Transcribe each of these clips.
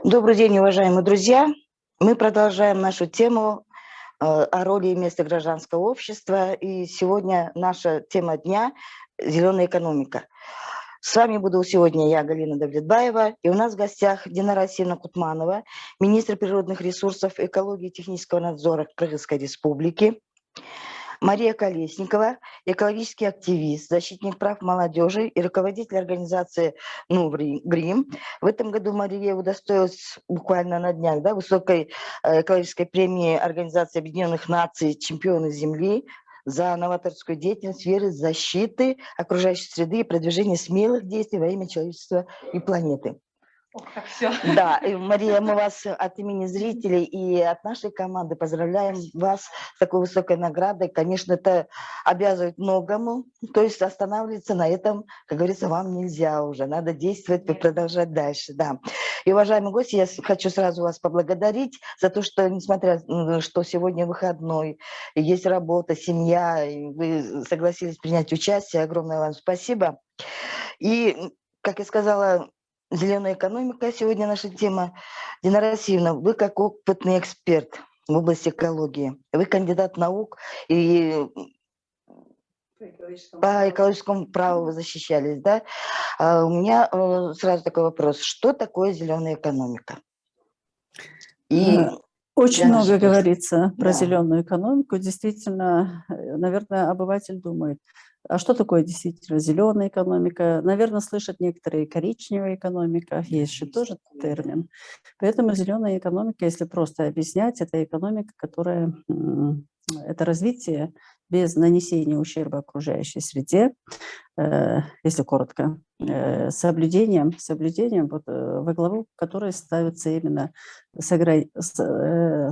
Добрый день, уважаемые друзья. Мы продолжаем нашу тему о роли и месте гражданского общества. И сегодня наша тема дня – зеленая экономика. С вами буду сегодня я, Галина Давлетбаева, и у нас в гостях Динара Асиловна Кутманова, министр природных ресурсов, экологии и технического надзора Кыргызской Республики, Мария Колесникова, экологический активист, защитник прав молодежи и руководитель организации «Грим». В этом году Мария удостоилась буквально на днях высокой экологической премии Организации Объединенных Наций «Чемпионы Земли» за новаторскую деятельность в сфере защиты окружающей среды и продвижения смелых действий во имя человечества и планеты. Ох, как все. Да, Мария, мы вас от имени зрителей и от нашей команды поздравляем вас с такой высокой наградой. Конечно, это обязывает многому, то есть останавливаться на этом, как говорится, вам нельзя уже, надо действовать и продолжать дальше. Да. И, уважаемые гости, я хочу сразу вас поблагодарить за то, что, несмотря на что сегодня выходной, есть работа, семья, и вы согласились принять участие, огромное вам спасибо. И, как я сказала, зеленая экономика сегодня наша тема. Динара Асиловна, вы как опытный эксперт в области экологии, вы кандидат наук и по экологическому праву вы защищались, да? У меня сразу такой вопрос: что такое зеленая экономика? Очень много говорится про зеленую экономику. Действительно, наверное, обыватель думает, а что такое действительно зеленая экономика? Наверное, слышат некоторые коричневая экономика, есть же тоже термин. Поэтому зеленая экономика, если просто объяснять, это экономика, которая это развитие без нанесения ущерба окружающей среде, если коротко, соблюдением вот, во главу которой ставится именно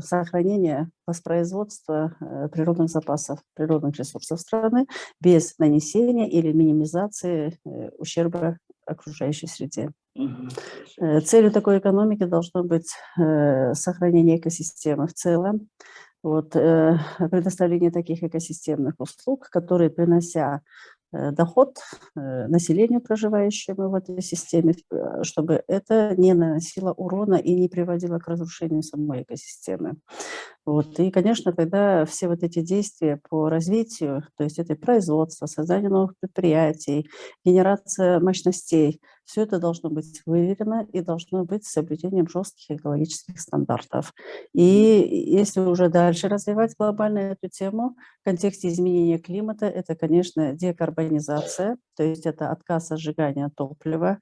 сохранение воспроизводства природных запасов, природных ресурсов страны без нанесения или минимизации ущерба окружающей среде. Целью такой экономики должно быть сохранение экосистемы в целом, предоставление таких экосистемных услуг, которые, принося доход населению, проживающему в этой системе, чтобы это не наносило урона и не приводило к разрушению самой экосистемы. И, конечно, тогда все вот эти действия по развитию, то есть это производство, создание новых предприятий, генерация мощностей, все это должно быть выверено и должно быть с соблюдением жестких экологических стандартов. И если уже дальше развивать глобально эту тему, в контексте изменения климата, это, конечно, декарбонизация, то есть это отказ от сжигания топлива,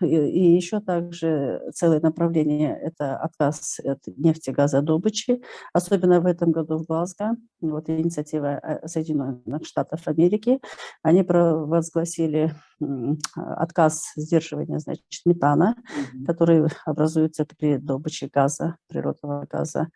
и еще также целое направление – это отказ от нефтегазодобычи, особенно в этом году в Глазго. Инициатива Соединенных Штатов Америки, они провозгласили отказ сдерживания, метана, который образуется при добыче газа, природного газа.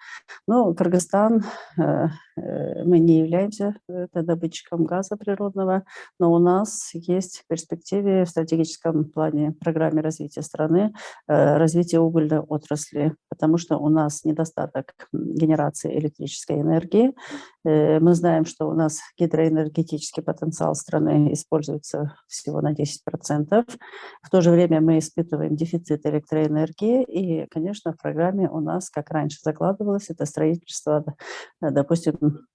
Кыргызстан, мы не являемся добытчиком газа природного, но у нас есть в перспективе в стратегическом плане программе развития страны развитие угольной отрасли, потому что у нас недостаток генерации электрической энергии. Мы знаем, что у нас гидроэнергетический потенциал страны используется всего на 10%. В то же время мы испытываем дефицит электроэнергии, и, конечно, в программе у нас, как раньше закладывалось, это строительство, допустим,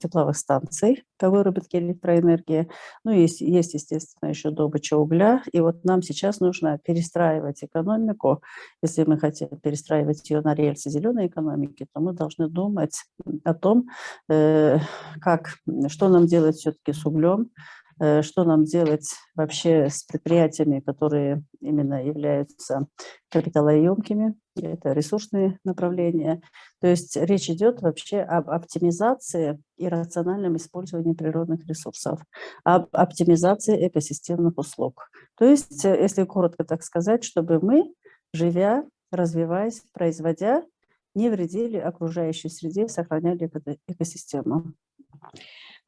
тепловых станций по выработке электроэнергии. Есть, естественно, еще добыча угля. И нам сейчас нужно перестраивать экономику. Если мы хотим перестраивать ее на рельсы зеленой экономики, то мы должны думать о том, что нам делать все-таки с углем, что нам делать вообще с предприятиями, которые именно являются капиталоемкими, это ресурсные направления. То есть речь идет вообще об оптимизации и рациональном использовании природных ресурсов, об оптимизации экосистемных услуг. То есть, если коротко так сказать, чтобы мы, живя, развиваясь, производя, не вредили окружающей среде, сохраняли экосистему.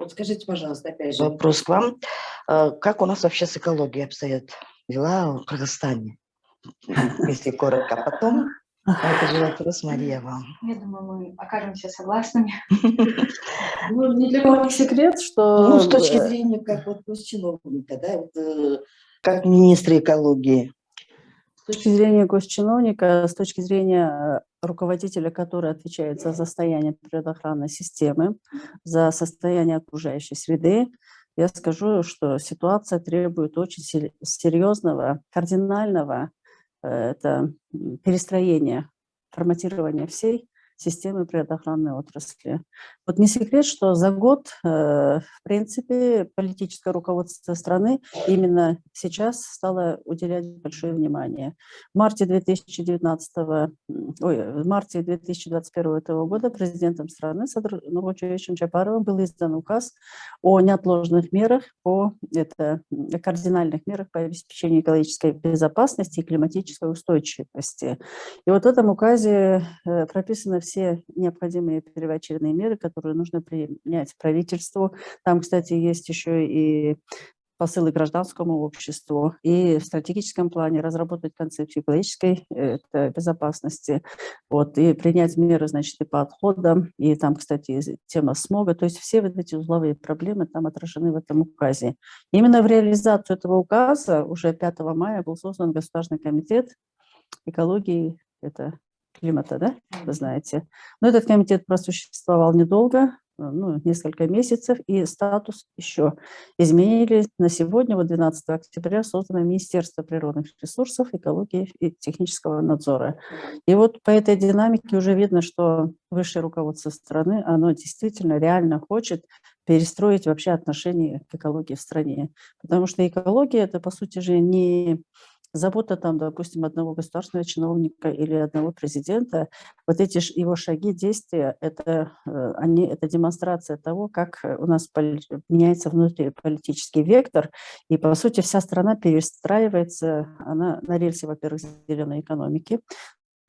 Скажите, пожалуйста, опять же. Вопрос к вам. Как у нас вообще с экологией обстоят дела в Казахстане? Если коротко. А потом, это же вопрос, Мария, вам. Я думаю, мы окажемся согласными. Ни для кого не секрет, что... с точки зрения как чиновника, как министра экологии. С точки зрения госчиновника, с точки зрения руководителя, который отвечает за состояние природоохранной системы, за состояние окружающей среды, я скажу, что ситуация требует очень серьезного, кардинального перестроения, форматирования всей системы природоохранной отрасли. Вот не секрет, что за год, в принципе, политическое руководство страны именно сейчас стало уделять большое внимание. В марте 2021 этого года президентом страны Садыр Нурмучевичем Чапаровым был издан указ о неотложных мерах, кардинальных мерах по обеспечению экологической безопасности и климатической устойчивости. И вот в этом указе прописаны все необходимые первоочередные меры, которые нужно принять правительству. Там, кстати, есть еще и посылы гражданскому обществу, и в стратегическом плане разработать концепцию экологической безопасности, и принять меры, значит, и по отходам, и там, кстати, тема смога, то есть все вот эти узловые проблемы там отражены в этом указе. Именно в реализацию этого указа уже 5 мая был создан Государственный комитет экологии, климата, да, вы знаете. Но этот комитет просуществовал недолго, несколько месяцев, и статус еще изменили. На сегодня, 12 октября, создано Министерство природных ресурсов, экологии и технического надзора. И вот по этой динамике уже видно, что высшее руководство страны, оно действительно реально хочет перестроить вообще отношения к экологии в стране. Потому что экология – это, по сути же, не забота там, допустим, одного государственного чиновника или одного президента. Вот эти его шаги, действия, это демонстрация того, как у нас меняется внутриполитический вектор. И, по сути, вся страна перестраивается, она на рельсе, во-первых, зеленой экономики.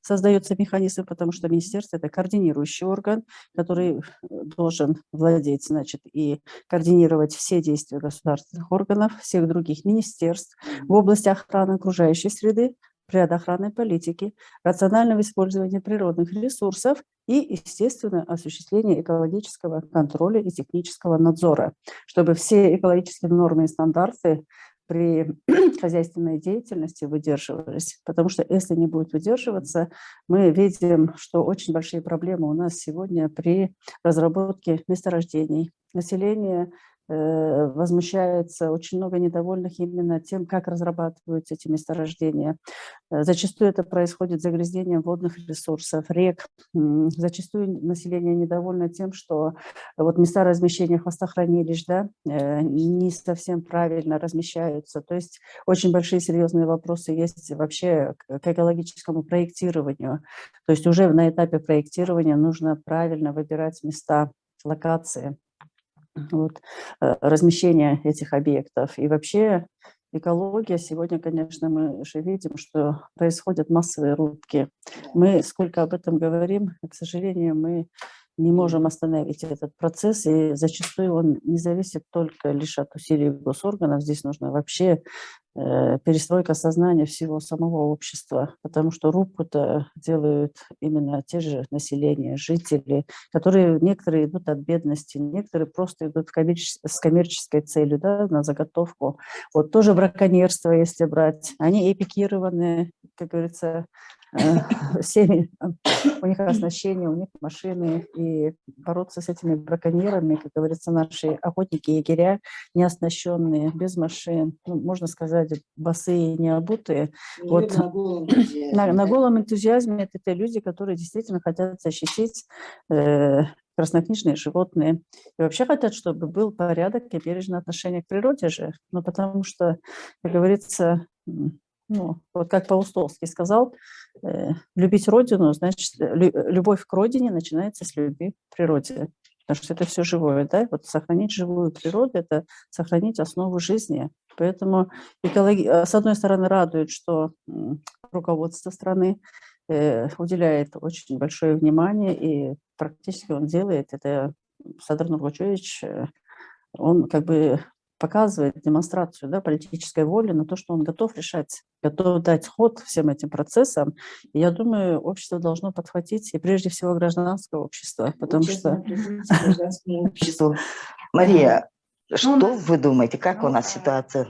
Создается механизм, потому что министерство – это координирующий орган, который должен владеть, значит, и координировать все действия государственных органов, всех других министерств в области охраны окружающей среды, природоохранной политики, рационального использования природных ресурсов и, естественно, осуществления экологического контроля и технического надзора, чтобы все экологические нормы и стандарты при хозяйственной деятельности выдерживались, потому что если не будет выдерживаться, мы видим, что очень большие проблемы у нас сегодня при разработке месторождений. Население возмущается, очень много недовольных именно тем, как разрабатываются эти месторождения. Зачастую это происходит с загрязнением водных ресурсов, рек. Зачастую население недовольно тем, что вот места размещения хвостохранилищ, не совсем правильно размещаются. То есть очень большие серьезные вопросы есть вообще к экологическому проектированию. То есть уже на этапе проектирования нужно правильно выбирать места, локации, размещения этих объектов. И вообще экология сегодня, конечно, мы уже видим, что происходят массовые рубки. Мы сколько об этом говорим, к сожалению, мы не можем остановить этот процесс, и зачастую он не зависит только лишь от усилий госорганов. Здесь нужно вообще перестройка сознания всего самого общества, потому что рубку-то делают именно те же населения, жители, которые некоторые идут от бедности, некоторые просто идут с коммерческой целью, на заготовку. Вот тоже браконьерство, если брать, они эпикированные, как говорится, всеми, у них оснащение, у них машины, и бороться с этими браконьерами, как говорится, наши охотники, егеря, не оснащенные, без машин, можно сказать, босые, не обутые. Вот на голом энтузиазме это те люди, которые действительно хотят защитить краснокнижные животные. И вообще хотят, чтобы был порядок и бережное отношение к природе же. Потому что, как говорится, вот как Паустовский сказал, любить родину, значит, любовь к родине начинается с любви к природе. Потому что это все живое, Вот сохранить живую природу – это сохранить основу жизни. Поэтому с одной стороны радует, что руководство страны уделяет очень большое внимание, и практически он делает это. Садыр Нурмучевич, он как бы показывает демонстрацию политической воли на то, что он готов решать, готов дать ход всем этим процессам. И я думаю, общество должно подхватить, и прежде всего гражданское общество, потому что… Мария, что вы думаете, как у нас ситуация?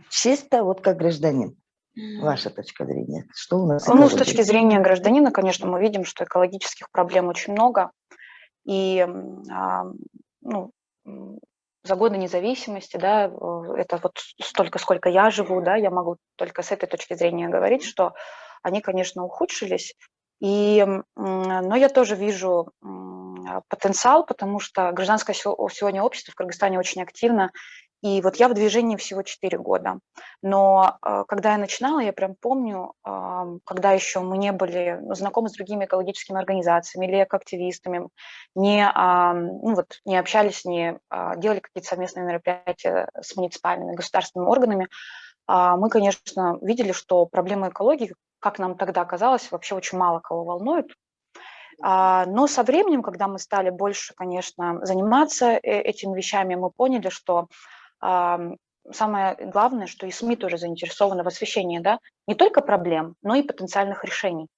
Чисто как гражданин. Ваша точка зрения. Что у нас? Ну, с точки зрения гражданина, конечно, мы видим, что экологических проблем очень много. И ну, за годы независимости, да, это вот столько, сколько я живу, да, я могу только с этой точки зрения говорить, что они, конечно, ухудшились. Но я тоже вижу потенциал, потому что гражданское сегодня общество в Кыргызстане очень активно. И вот я в движении всего 4 года. Но когда я начинала, я прям помню, когда еще мы не были знакомы с другими экологическими организациями или экоактивистами, не общались, не делали какие-то совместные мероприятия с муниципальными, государственными органами, мы, конечно, видели, что проблемы экологии, как нам тогда казалось, вообще очень мало кого волнуют. Но со временем, когда мы стали больше, конечно, заниматься этими вещами, мы поняли, что самое главное, что и СМИ тоже заинтересованы в освещении, да, не только проблем, но и потенциальных решений.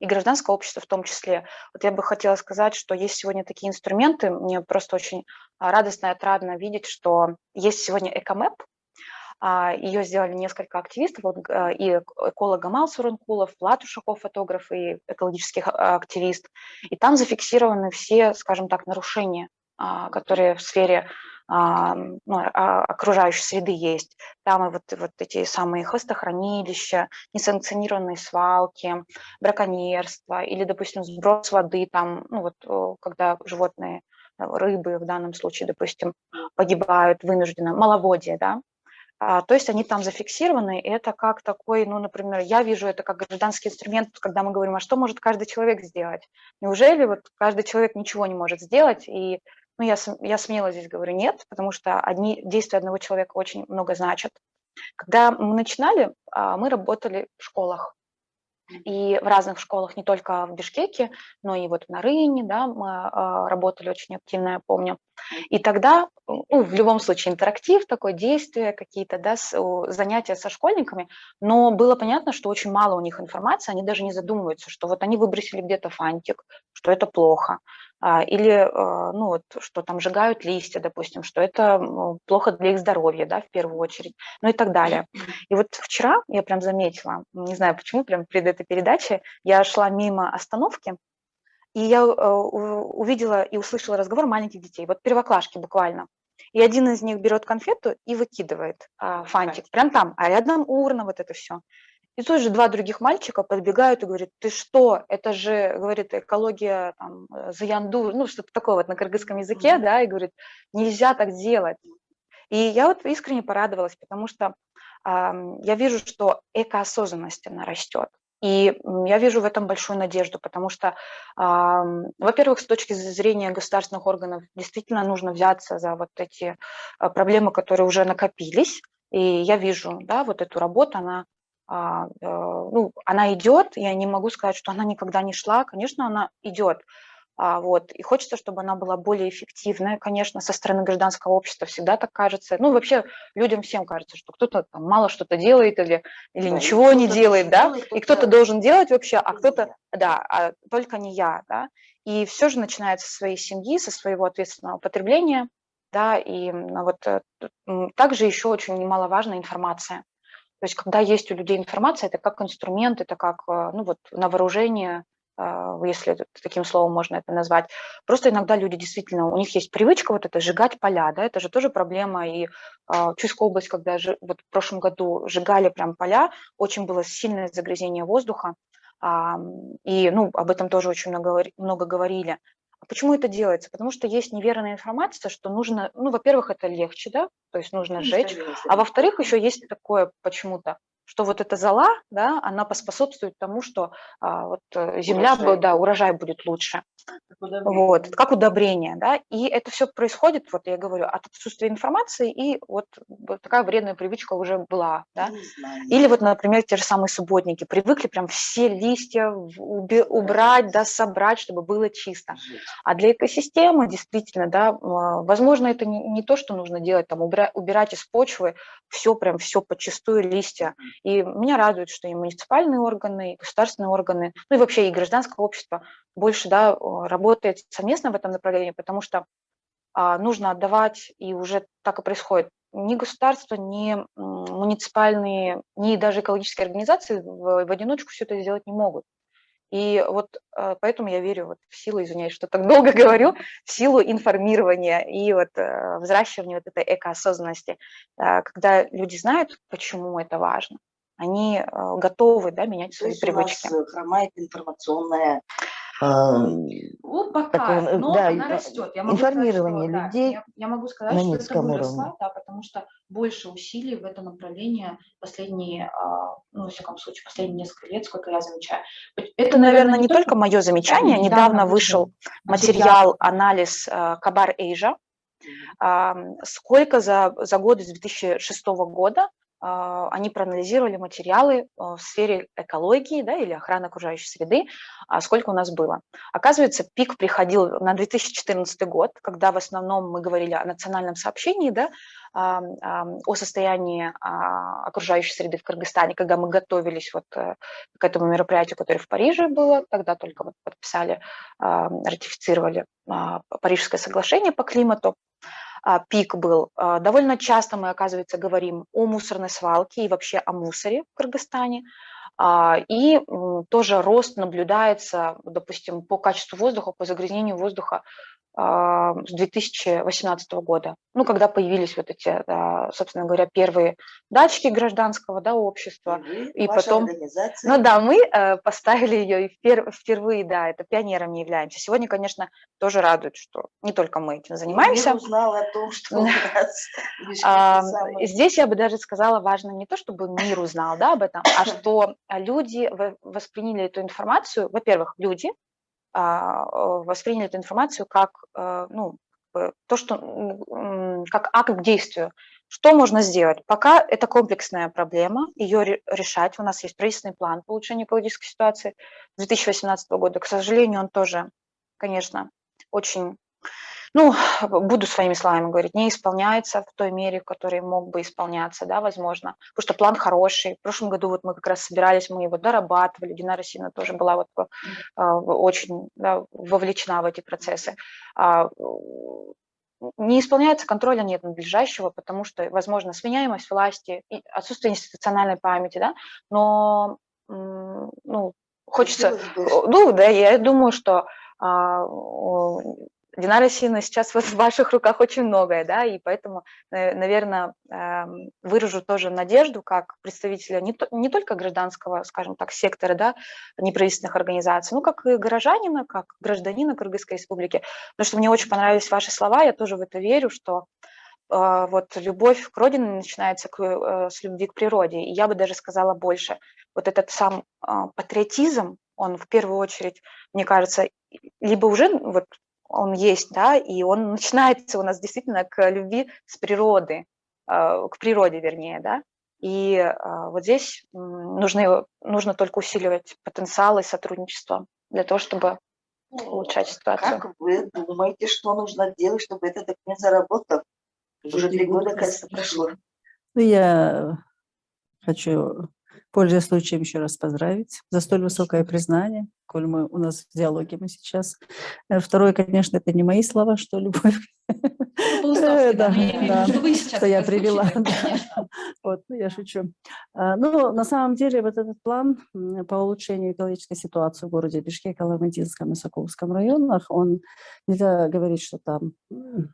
И гражданское общество в том числе. Вот я бы хотела сказать, что есть сегодня такие инструменты. Мне просто очень радостно и отрадно видеть, что есть сегодня экомэп. Ее сделали несколько активистов, и эколог Гамал Сурункулов, Влад Ушаков, фотограф и экологический активист. И там зафиксированы все, скажем так, нарушения, которые в сфере окружающей среды есть. Там и вот эти самые хвостохранилища, несанкционированные свалки, браконьерство или, допустим, сброс воды, там, когда животные, рыбы в данном случае, допустим, погибают вынужденно, маловодье, да. То есть они там зафиксированы, и это как такой, например, я вижу это как гражданский инструмент, когда мы говорим, а что может каждый человек сделать? Неужели вот каждый человек ничего не может сделать? И я смело здесь говорю нет, потому что действия одного человека очень много значат. Когда мы начинали, мы работали в школах. И в разных школах, не только в Бишкеке, но и вот в Нарыне, да, мы работали очень активно, я помню. И тогда, в любом случае, интерактив, такое действие, какие-то, да, занятия со школьниками, но было понятно, что очень мало у них информации, они даже не задумываются, что вот они выбросили где-то фантик, что это плохо, или, что там сжигают листья, допустим, что это плохо для их здоровья, да, в первую очередь, и так далее. И вот вчера я прям заметила, не знаю почему, прям перед этой передачей, я шла мимо остановки, и я увидела и услышала разговор маленьких детей, вот первоклашки буквально. И один из них берет конфету и выкидывает фантик, прям там, а рядом урна, вот это все. И тут же 2 других мальчика подбегают и говорят, ты что, это же, говорит, экология там, заянду, что-то такое вот на кыргызском языке, да, и говорит, нельзя так делать. И я вот искренне порадовалась, потому что я вижу, что экоосознанность, она растет. И я вижу в этом большую надежду, потому что, во-первых, с точки зрения государственных органов действительно нужно взяться за вот эти проблемы, которые уже накопились. И я вижу, да, вот эту работу, она идет, я не могу сказать, что она никогда не шла, конечно, она идет. И хочется, чтобы она была более эффективная, конечно, со стороны гражданского общества всегда так кажется. Вообще людям всем кажется, что кто-то там мало что-то делает или ничего не делает, да, и кто-то должен делать вообще, а кто-то, да, только не я, да. И все же начинается со своей семьи, со своего ответственного потребления, да, и также еще очень немаловажна информация. То есть когда есть у людей информация, это как инструмент, это как на вооружение, если таким словом можно это назвать. Просто иногда люди действительно, у них есть привычка вот это сжигать поля, да, это же тоже проблема. И Чуйская область, когда в прошлом году сжигали прям поля, очень было сильное загрязнение воздуха, и об этом тоже очень много говорили. А почему это делается? Потому что есть неверная информация, что нужно, во-первых, это легче, да, то есть нужно сжечь, а во-вторых, еще есть такое почему-то, что вот эта зола, да, она поспособствует тому, что земля, урожай будет лучше. Как удобрение, да, и это все происходит, я говорю, от отсутствия информации, и вот такая вредная привычка уже была, да. Или например, те же самые субботники, привыкли прям все листья убрать, да, собрать, чтобы было чисто. А для экосистемы действительно, да, возможно, это не то, что нужно делать, там, убирать из почвы все подчистую листья. И меня радует, что и муниципальные органы, и государственные органы, и вообще и гражданское общество больше, да, работает совместно в этом направлении, потому что нужно отдавать, и уже так и происходит. ни государство, ни муниципальные, ни даже экологические организации в одиночку все это сделать не могут. И вот поэтому я верю вот в силу, извиняюсь, что так долго говорю, в силу информирования и вот взращивания вот этой экоосознанности. Когда люди знают, почему это важно, они готовы, да, менять То свои есть у нас привычки. хромает информационная Ну, пока, такое, но да, она растет. Я могу сказать, информирование что, да, людей я могу сказать, на что это низком выросло, уровне. да, потому что больше усилий в это направление последние, ну, во всяком случае, последние несколько лет, сколько я замечаю. Это, наверное, не только мое замечание. Да, Недавно вышел материал, анализ Кабар Эйжа. Сколько за годы с 2006 года они проанализировали материалы в сфере экологии, да, или охраны окружающей среды, сколько у нас было. Оказывается, пик приходил на 2014 год, когда в основном мы говорили о национальном сообщении, да, о состоянии окружающей среды в Кыргызстане, когда мы готовились вот к этому мероприятию, которое в Париже было, тогда только вот подписали, ратифицировали Парижское соглашение по климату. Пик был. Довольно часто мы, оказывается, говорим о мусорной свалке и вообще о мусоре в Кыргызстане. И тоже рост наблюдается, допустим, по качеству воздуха, по загрязнению воздуха с 2018 года, ну, когда появились вот эти, собственно говоря, первые датчики гражданского, да, общества. И потом, ну да, мы поставили ее и впервые, да, это пионерами являемся. Сегодня, конечно, тоже радует, что не только мы этим занимаемся. Я узнала о том, что у нас здесь я бы даже сказала, важно не то, чтобы мир узнал, да, об этом, а что люди восприняли эту информацию, во-первых, люди восприняли эту информацию как, ну, то, что, как акт к действию. Что можно сделать? Пока это комплексная проблема, ее решать. У нас есть правительственный план по улучшению экологической ситуации 2018 года. К сожалению, он тоже, конечно, очень, ну, буду своими словами говорить, не исполняется в той мере, в которой мог бы исполняться, да, возможно, потому что план хороший. В прошлом году вот мы как раз собирались, мы его дорабатывали, Динара Сина тоже была вот очень, да, вовлечена в эти процессы. Не исполняется, контроля нет надлежащего, потому что, возможно, сменяемость власти, и отсутствие институциональной памяти, да, но, ну, хочется, ну, да, я думаю, что Динара Сина, сейчас вот в ваших руках очень многое, да, и поэтому, наверное, выражу тоже надежду как представителя не только гражданского, скажем так, сектора, да, неправительственных организаций, ну, как и горожанина, как гражданина Кыргызской республики, потому что мне очень понравились ваши слова, я тоже в это верю, что вот любовь к родине начинается с любви к природе, и я бы даже сказала больше, вот этот сам патриотизм, он в первую очередь, мне кажется, либо уже вот он есть, да, и он начинается у нас действительно к любви с природы, к природе, вернее, да, и вот здесь нужно только усиливать потенциал и сотрудничество для того, чтобы улучшать ситуацию. Как вы думаете, что нужно делать, чтобы этот документ заработал? Уже 3 года, кажется, прошло. Ну, я хочу, пользуясь случаем, еще раз поздравить за столь высокое признание, коль у нас в диалоге мы сейчас. Второе, конечно, это не мои слова, что любовь. Что я привела. Вот, я шучу. Ну, на самом деле, вот этот план по улучшению экологической ситуации в городе Бишкек, Алматинском и Сокуловском районах, он нельзя говорить, что там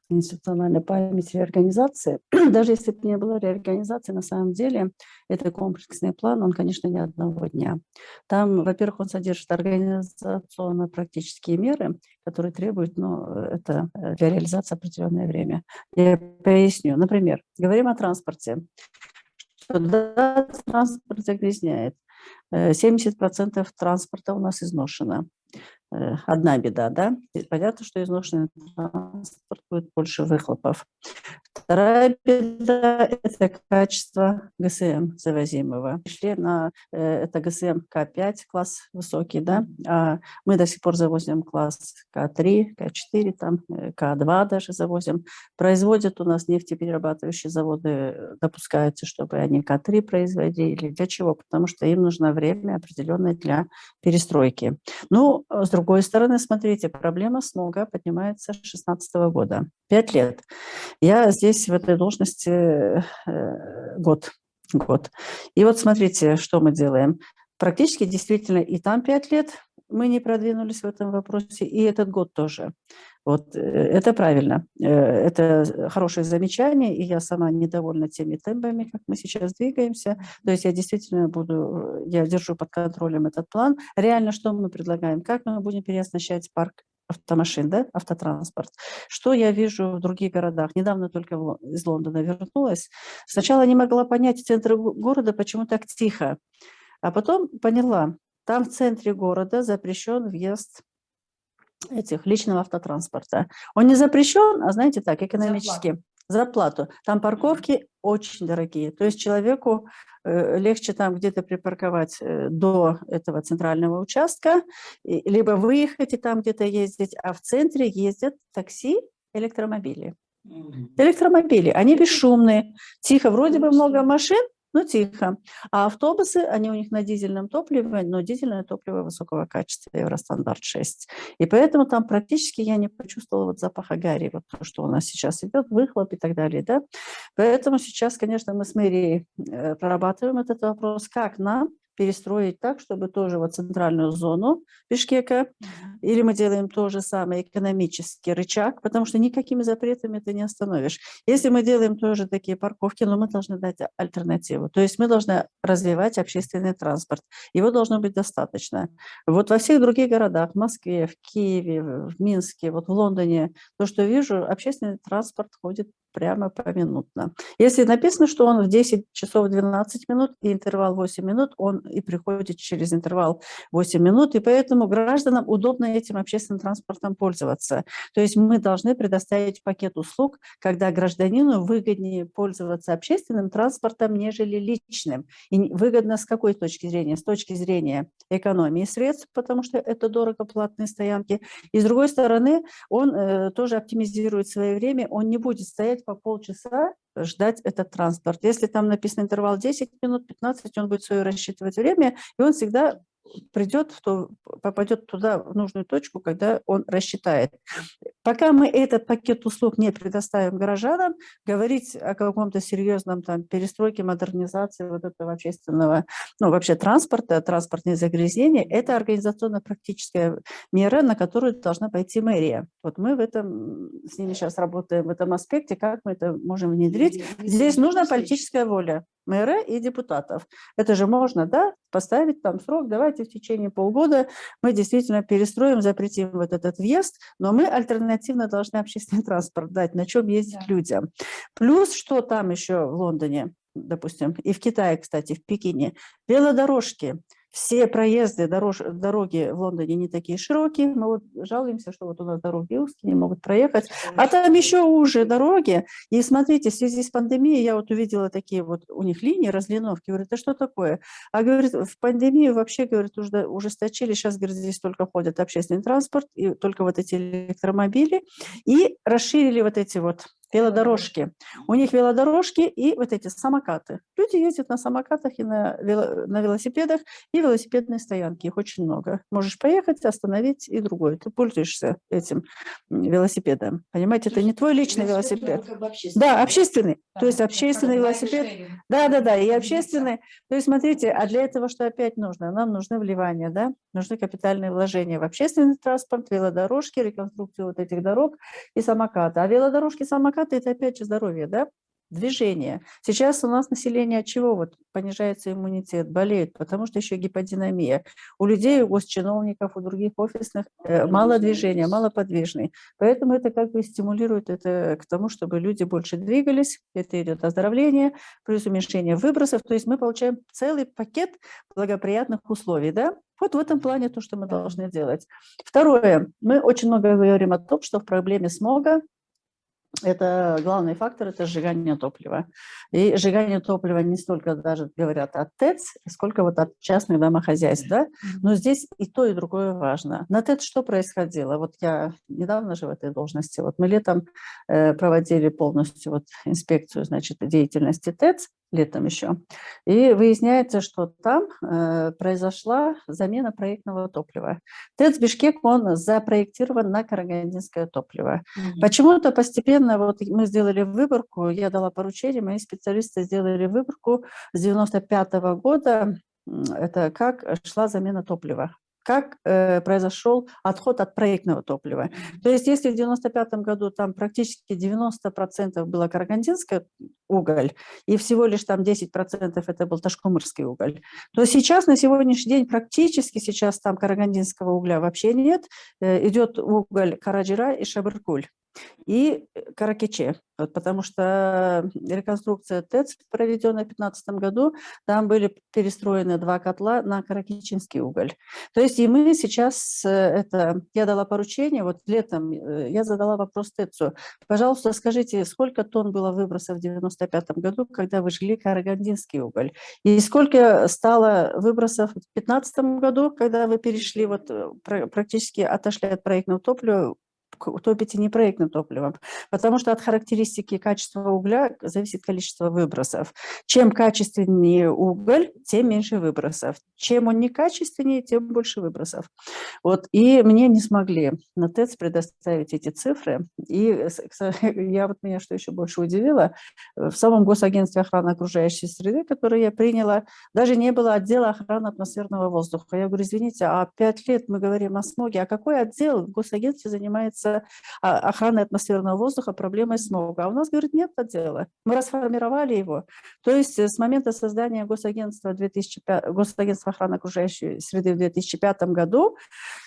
институциональная память реорганизации. Даже если бы не было реорганизации, на самом деле, это комплексный план, он, конечно, не одного дня. Там, во-первых, он содержит организационно-практические меры, которые требуют, это для реализации определенное время. Я поясню. Например, говорим о транспорте. Да, транспорт загрязняет. 70% транспорта у нас изношено. Одна беда, да? Понятно, что изношенный транспорт будет больше выхлопов. Вторая беда – это качество ГСМ завозимого. Пришли на это ГСМ К5, класс высокий, да? А мы до сих пор завозим класс К3, К4, там, К2 даже завозим. Производят у нас нефтеперерабатывающие заводы, допускается, чтобы они К3 производили. Для чего? Потому что им нужно время определенное для перестройки. Ну, с другой стороны, смотрите, проблема смога поднимается с 2016 года. 5 лет. Я здесь в этой должности год. И вот смотрите, что мы делаем. Практически действительно и там 5 лет мы не продвинулись в этом вопросе, и этот год тоже. Вот это правильно. Это хорошее замечание, и я сама недовольна теми темпами, как мы сейчас двигаемся. То есть я действительно я держу под контролем этот план. Реально, что мы предлагаем? Как мы будем переоснащать парк автомашин, да, автотранспорт. Что я вижу в других городах? Недавно только из Лондона вернулась. Сначала не могла понять в центре города, почему так тихо. А потом поняла, там в центре города запрещен въезд личного автотранспорта. Он не запрещен, а знаете так, экономически. За плату. Там парковки очень дорогие. То есть человеку легче там где-то припарковать до этого центрального участка, либо выехать и там где-то ездить, а в центре ездят такси, электромобили. Электромобили, они бесшумные, тихо, вроде бы много машин, но тихо. А автобусы, они у них на дизельном топливе, но дизельное топливо высокого качества, Евростандарт 6. И поэтому там практически я не почувствовала вот запаха гари, вот то, что у нас сейчас идет, выхлоп и так далее. Да? Поэтому сейчас, конечно, мы с мэрией прорабатываем этот вопрос, как нам перестроить так, чтобы тоже вот центральную зону Бишкека, или мы делаем то же самое, экономический рычаг, потому что никакими запретами ты не остановишь. Если мы делаем тоже такие парковки, но мы должны дать альтернативу. То есть мы должны развивать общественный транспорт. Его должно быть достаточно. Вот во всех других городах, в Москве, в Киеве, в Минске, вот в Лондоне, то, что вижу, общественный транспорт ходит прямо поминутно. Если написано, что он в 10 часов 12 минут и интервал 8 минут, он и приходит через интервал 8 минут, и поэтому гражданам удобно этим общественным транспортом пользоваться. То есть мы должны предоставить пакет услуг, когда гражданину выгоднее пользоваться общественным транспортом, нежели личным. И выгодно с какой точки зрения? С точки зрения экономии средств, потому что это дорого, платные стоянки. И с другой стороны, он тоже оптимизирует свое время, он не будет стоять по полчаса ждать этот транспорт. Если там написан интервал 10 минут, 15, он будет свое рассчитывать время, и он всегда попадет туда, в нужную точку, когда он рассчитает. Пока мы этот пакет услуг не предоставим горожанам, говорить о каком-то серьезном там перестройке, модернизации вот этого общественного, вообще транспорта, транспортные загрязнения, это организационно-практическая мера, на которую должна пойти мэрия. Вот мы с ними сейчас работаем в этом аспекте, как мы это можем внедрить. Здесь нужна политическая воля мэра и депутатов. Это же можно, да, поставить там срок, давайте в течение полгода мы действительно перестроим, запретим вот этот въезд, но мы альтернативно должны общественный транспорт дать, на чем ездить людям. Плюс, что там еще в Лондоне, допустим, и в Китае, кстати, в Пекине, велодорожки. Все проезды, дороги в Лондоне не такие широкие. Мы вот жалуемся, что вот у нас дороги узкие, не могут проехать. А там еще уже дороги. И смотрите, в связи с пандемией я вот увидела такие вот у них линии, разлиновки. Говорю, это что такое? А говорит, в пандемию вообще, говорит, ужесточили. Сейчас, говорит, здесь только ходит общественный транспорт, и только вот эти электромобили. И расширили вот эти вот велодорожки. У них велодорожки и вот эти самокаты. Люди ездят на самокатах и на велосипедах, и велосипедные стоянки. Их очень много. Можешь поехать, остановить и другое. Ты пользуешься этим велосипедом. Понимаете, это не твой личный велосипед. Да, общественный. То есть общественный велосипед. Да, и общественный. То есть смотрите, а для этого что опять нужно? Нам нужны вливания, да? Нужны капитальные вложения в общественный транспорт, велодорожки, реконструкцию вот этих дорог и самокаты. А велодорожки, самокаты – это опять же здоровье, да? Движение. Сейчас у нас население от чего вот понижается иммунитет, болеет, потому что еще гиподинамия. У людей, у госчиновников, у других офисных мало движения, мало подвижный. Поэтому это как бы стимулирует это к тому, чтобы люди больше двигались, это идет оздоровление, плюс уменьшение выбросов. То есть мы получаем целый пакет благоприятных условий, да? Вот в этом плане то, что мы должны делать. Второе. Мы очень много говорим о том, что в проблеме смога это главный фактор – это сжигание топлива. И сжигание топлива не столько даже говорят от ТЭЦ, сколько вот от частных домохозяйств, да? Но здесь и то, и другое важно. На ТЭЦ что происходило? Вот я недавно же в этой должности, вот мы летом проводили полностью вот инспекцию, значит, деятельности ТЭЦ, летом еще. И выясняется, что там произошла замена проектного топлива. ТЭЦ Бишкек, он запроектирован на карагандинское топливо. Почему-то постепенно вот мы сделали выборку, я дала поручение, мои специалисты сделали выборку с 1995 года, это как шла замена топлива. Как произошел отход от проектного топлива. То есть если в 1995 году там практически 90% было карагандинский уголь, и всего лишь там 10% это был ташкомырский уголь, то сейчас, на сегодняшний день, практически сейчас там карагандинского угля вообще нет, идет уголь Караджира и Шабыркуль. И Каракече, вот, потому что реконструкция ТЭЦ, проведенная в 2015 году, там были перестроены 2 котла на каракеченский уголь. То есть и мы сейчас, я дала поручение, вот летом я задала вопрос ТЭЦу, пожалуйста, скажите, сколько тонн было выбросов в 1995 году, когда вы жгли карагандинский уголь, и сколько стало выбросов в 2015 году, когда вы перешли, вот практически отошли от проектного топлива, топите не проектным топливом, потому что от характеристики и качества угля зависит количество выбросов. Чем качественнее уголь, тем меньше выбросов. Чем он некачественнее, тем больше выбросов. Вот. И мне не смогли на ТЭЦ предоставить эти цифры. И меня что еще больше удивило, в самом Госагентстве охраны окружающей среды, которое я приняла, даже не было отдела охраны атмосферного воздуха. Я говорю, извините, 5 лет мы говорим о смоге, а какой отдел в Госагентстве занимается охраной атмосферного воздуха, проблемой смога? А у нас, говорит, нет отдела. Мы расформировали его. То есть с момента создания Госагентства охраны окружающей среды в 2005 году,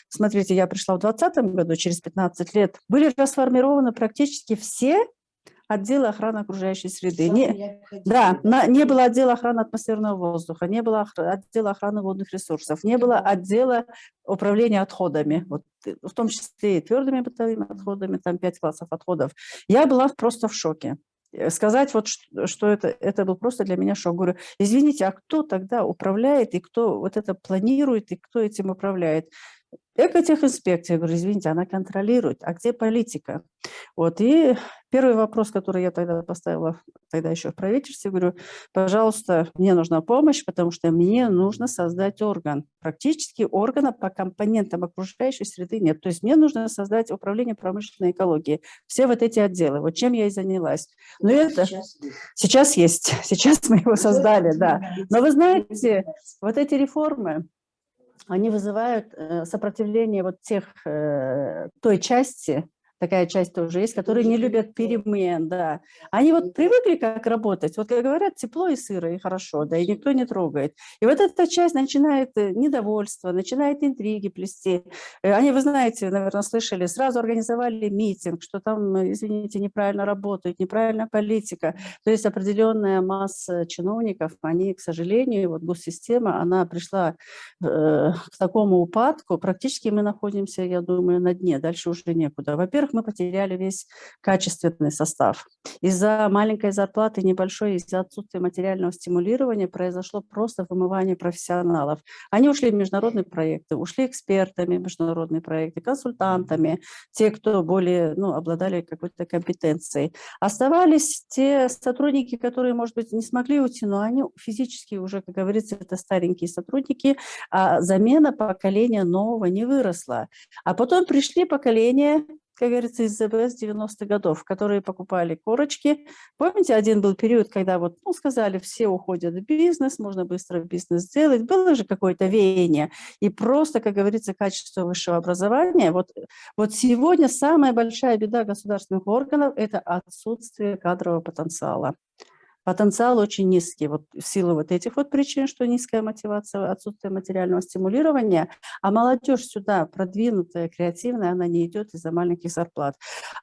смотрите, я пришла в 2020 году, через 15 лет, были расформированы практически все отдела охраны окружающей среды. Не было отдела охраны атмосферного воздуха, не было отдела охраны водных ресурсов, не было отдела управления отходами, вот, в том числе и твердыми бытовыми отходами, там 5 классов отходов. Я была просто в шоке. Сказать, вот, что это был просто для меня шок. Говорю, извините, а кто тогда управляет, и кто вот это планирует, и кто этим управляет? Экотехинспекция, я говорю, извините, она контролирует, а где политика? Вот, и первый вопрос, который я тогда поставила, тогда еще в правительстве, говорю, пожалуйста, мне нужна помощь, потому что мне нужно создать орган. Практически органа по компонентам окружающей среды нет. То есть мне нужно создать управление промышленной экологией. Все вот эти отделы. Вот чем я и занялась. Но это сейчас есть. Сейчас мы его создали, да. Но вы знаете, вот эти реформы, они вызывают сопротивление вот той части, такая часть тоже есть, которые не любят перемен, да. Они вот привыкли как работать, вот как говорят, тепло и сыро, и хорошо, да, и никто не трогает. И вот эта часть начинает недовольство, начинает интриги плести. Они, вы знаете, наверное, слышали, сразу организовали митинг, что там, извините, неправильно работают, неправильная политика. То есть определенная масса чиновников, они, к сожалению, вот госсистема, она пришла к такому упадку, практически мы находимся, я думаю, на дне, дальше уже некуда. Во-первых, мы потеряли весь качественный состав. Из-за маленькой зарплаты, небольшой, из-за отсутствия материального стимулирования произошло просто вымывание профессионалов. Они ушли в международные проекты, ушли экспертами в международные проекты, консультантами, те, кто более обладали какой-то компетенцией. Оставались те сотрудники, которые, может быть, не смогли уйти, но они физически уже, как говорится, это старенькие сотрудники, а замена поколения нового не выросла. А потом пришли поколения, как говорится, из ЗБС 90-х годов, которые покупали корочки. Помните, один был период, когда сказали, все уходят в бизнес, можно быстро бизнес сделать. Было же какое-то веяние. И просто, как говорится, качество высшего образования. Вот сегодня самая большая беда государственных органов – это отсутствие кадрового потенциала. Потенциал очень низкий, в силу этих причин, что низкая мотивация, отсутствие материального стимулирования, а молодежь сюда продвинутая, креативная, она не идет из-за маленьких зарплат.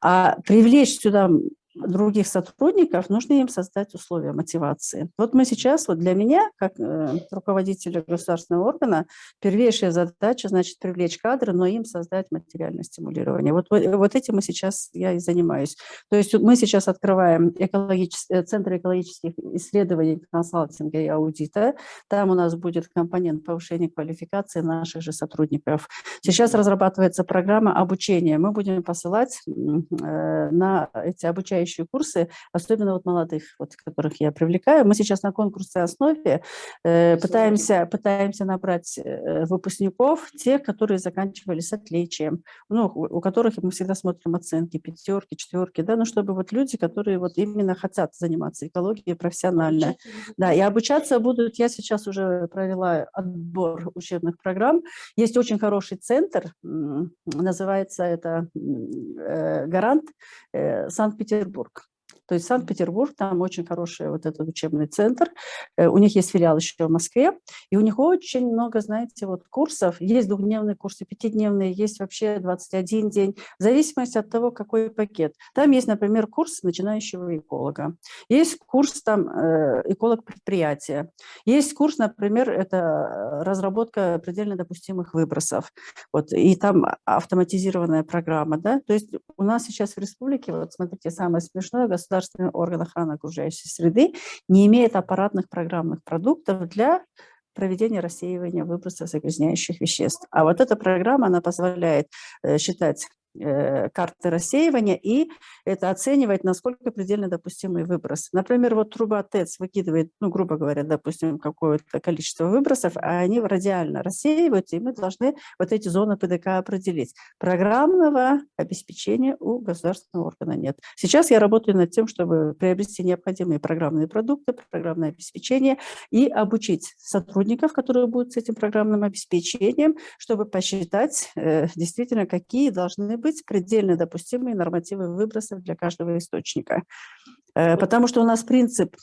А привлечь сюда других сотрудников, нужно им создать условия мотивации. Вот мы сейчас, для меня, как руководителя государственного органа, первейшая задача, значит, привлечь кадры, но им создать материальное стимулирование. Вот этим я и занимаюсь. То есть мы сейчас открываем Центр экологических исследований, консалтинга и аудита. Там у нас будет компонент повышения квалификации наших же сотрудников. Сейчас разрабатывается программа обучения. Мы будем посылать на эти обучающие обучающие курсы, особенно вот молодых, вот, которых я привлекаю. Мы сейчас на конкурсной основе пытаемся набрать выпускников, тех, которые заканчивали с отличием, ну, у которых мы всегда смотрим оценки, 5, 4, да, ну, чтобы вот люди, которые вот именно хотят заниматься экологией профессионально. Да, и обучаться будут, я сейчас уже провела отбор учебных программ. Есть очень хороший центр, называется это «Гарант», Санкт-Петербург. То есть Санкт-Петербург, там очень хороший вот этот учебный центр. У них есть филиал еще в Москве, и у них очень много, знаете, вот курсов. Есть двухдневные курсы, 5-дневные, есть вообще 21 день, в зависимости от того, какой пакет. Там есть, например, курс начинающего эколога, есть курс там эколог предприятия, есть курс, например, это разработка предельно допустимых выбросов, вот, и там автоматизированная программа, да, то есть у нас сейчас в республике, вот смотрите, самое смешное, государственный орган охраны окружающей среды не имеет аппаратных программных продуктов для проведения рассеивания выбросов загрязняющих веществ. А вот эта программа, она позволяет считать карты рассеивания и это оценивать, насколько предельно допустимый выброс. Например, вот труба ТЭЦ выкидывает, ну, грубо говоря, допустим, какое-то количество выбросов, а они радиально рассеиваются, и мы должны вот эти зоны ПДК определить. Программного обеспечения у государственного органа нет. Сейчас я работаю над тем, чтобы приобрести необходимые программные продукты, программное обеспечение и обучить сотрудников, которые будут с этим программным обеспечением, чтобы посчитать действительно, какие должны быть предельно допустимые нормативы выбросов для каждого источника. Потому что у нас принцип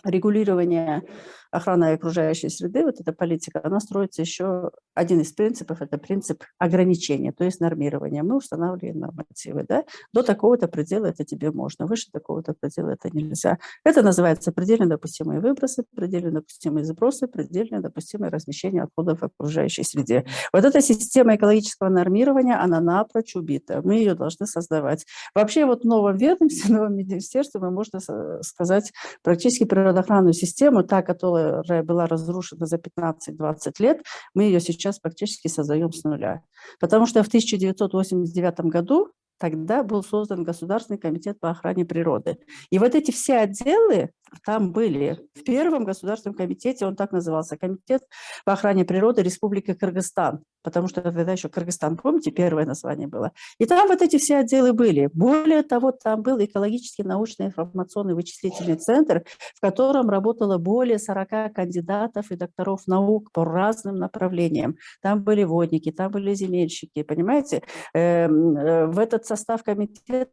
регулирования охраны окружающей среды, вот эта политика, она строится еще, один из принципов, это принцип ограничения, то есть нормирования. Мы устанавливаем нормативы, да, до такого-то предела это тебе можно, выше такого-то предела это нельзя. Это называется предельно допустимые выбросы, предельно допустимые сбросы, предельно допустимое размещение отходов в окружающей среде. Вот эта система экологического нормирования, она напрочь убита, мы ее должны создавать. Вообще вот в новом ведомстве, в новом министерстве мы, можно сказать, практически природоохранную систему, та, которая была разрушена за 15-20 лет, мы ее сейчас практически создаем с нуля. Потому что в 1989 году тогда был создан Государственный комитет по охране природы. И вот эти все отделы там были. В первом государственном комитете, он так назывался, Комитет по охране природы Республики Кыргызстан, потому что тогда еще Кыргызстан, помните, первое название было. И там вот эти все отделы были. Более того, там был экологический научно-информационный вычислительный центр, в котором работало более 40 кандидатов и докторов наук по разным направлениям. Там были водники, там были земельщики, понимаете? В этот состав комитета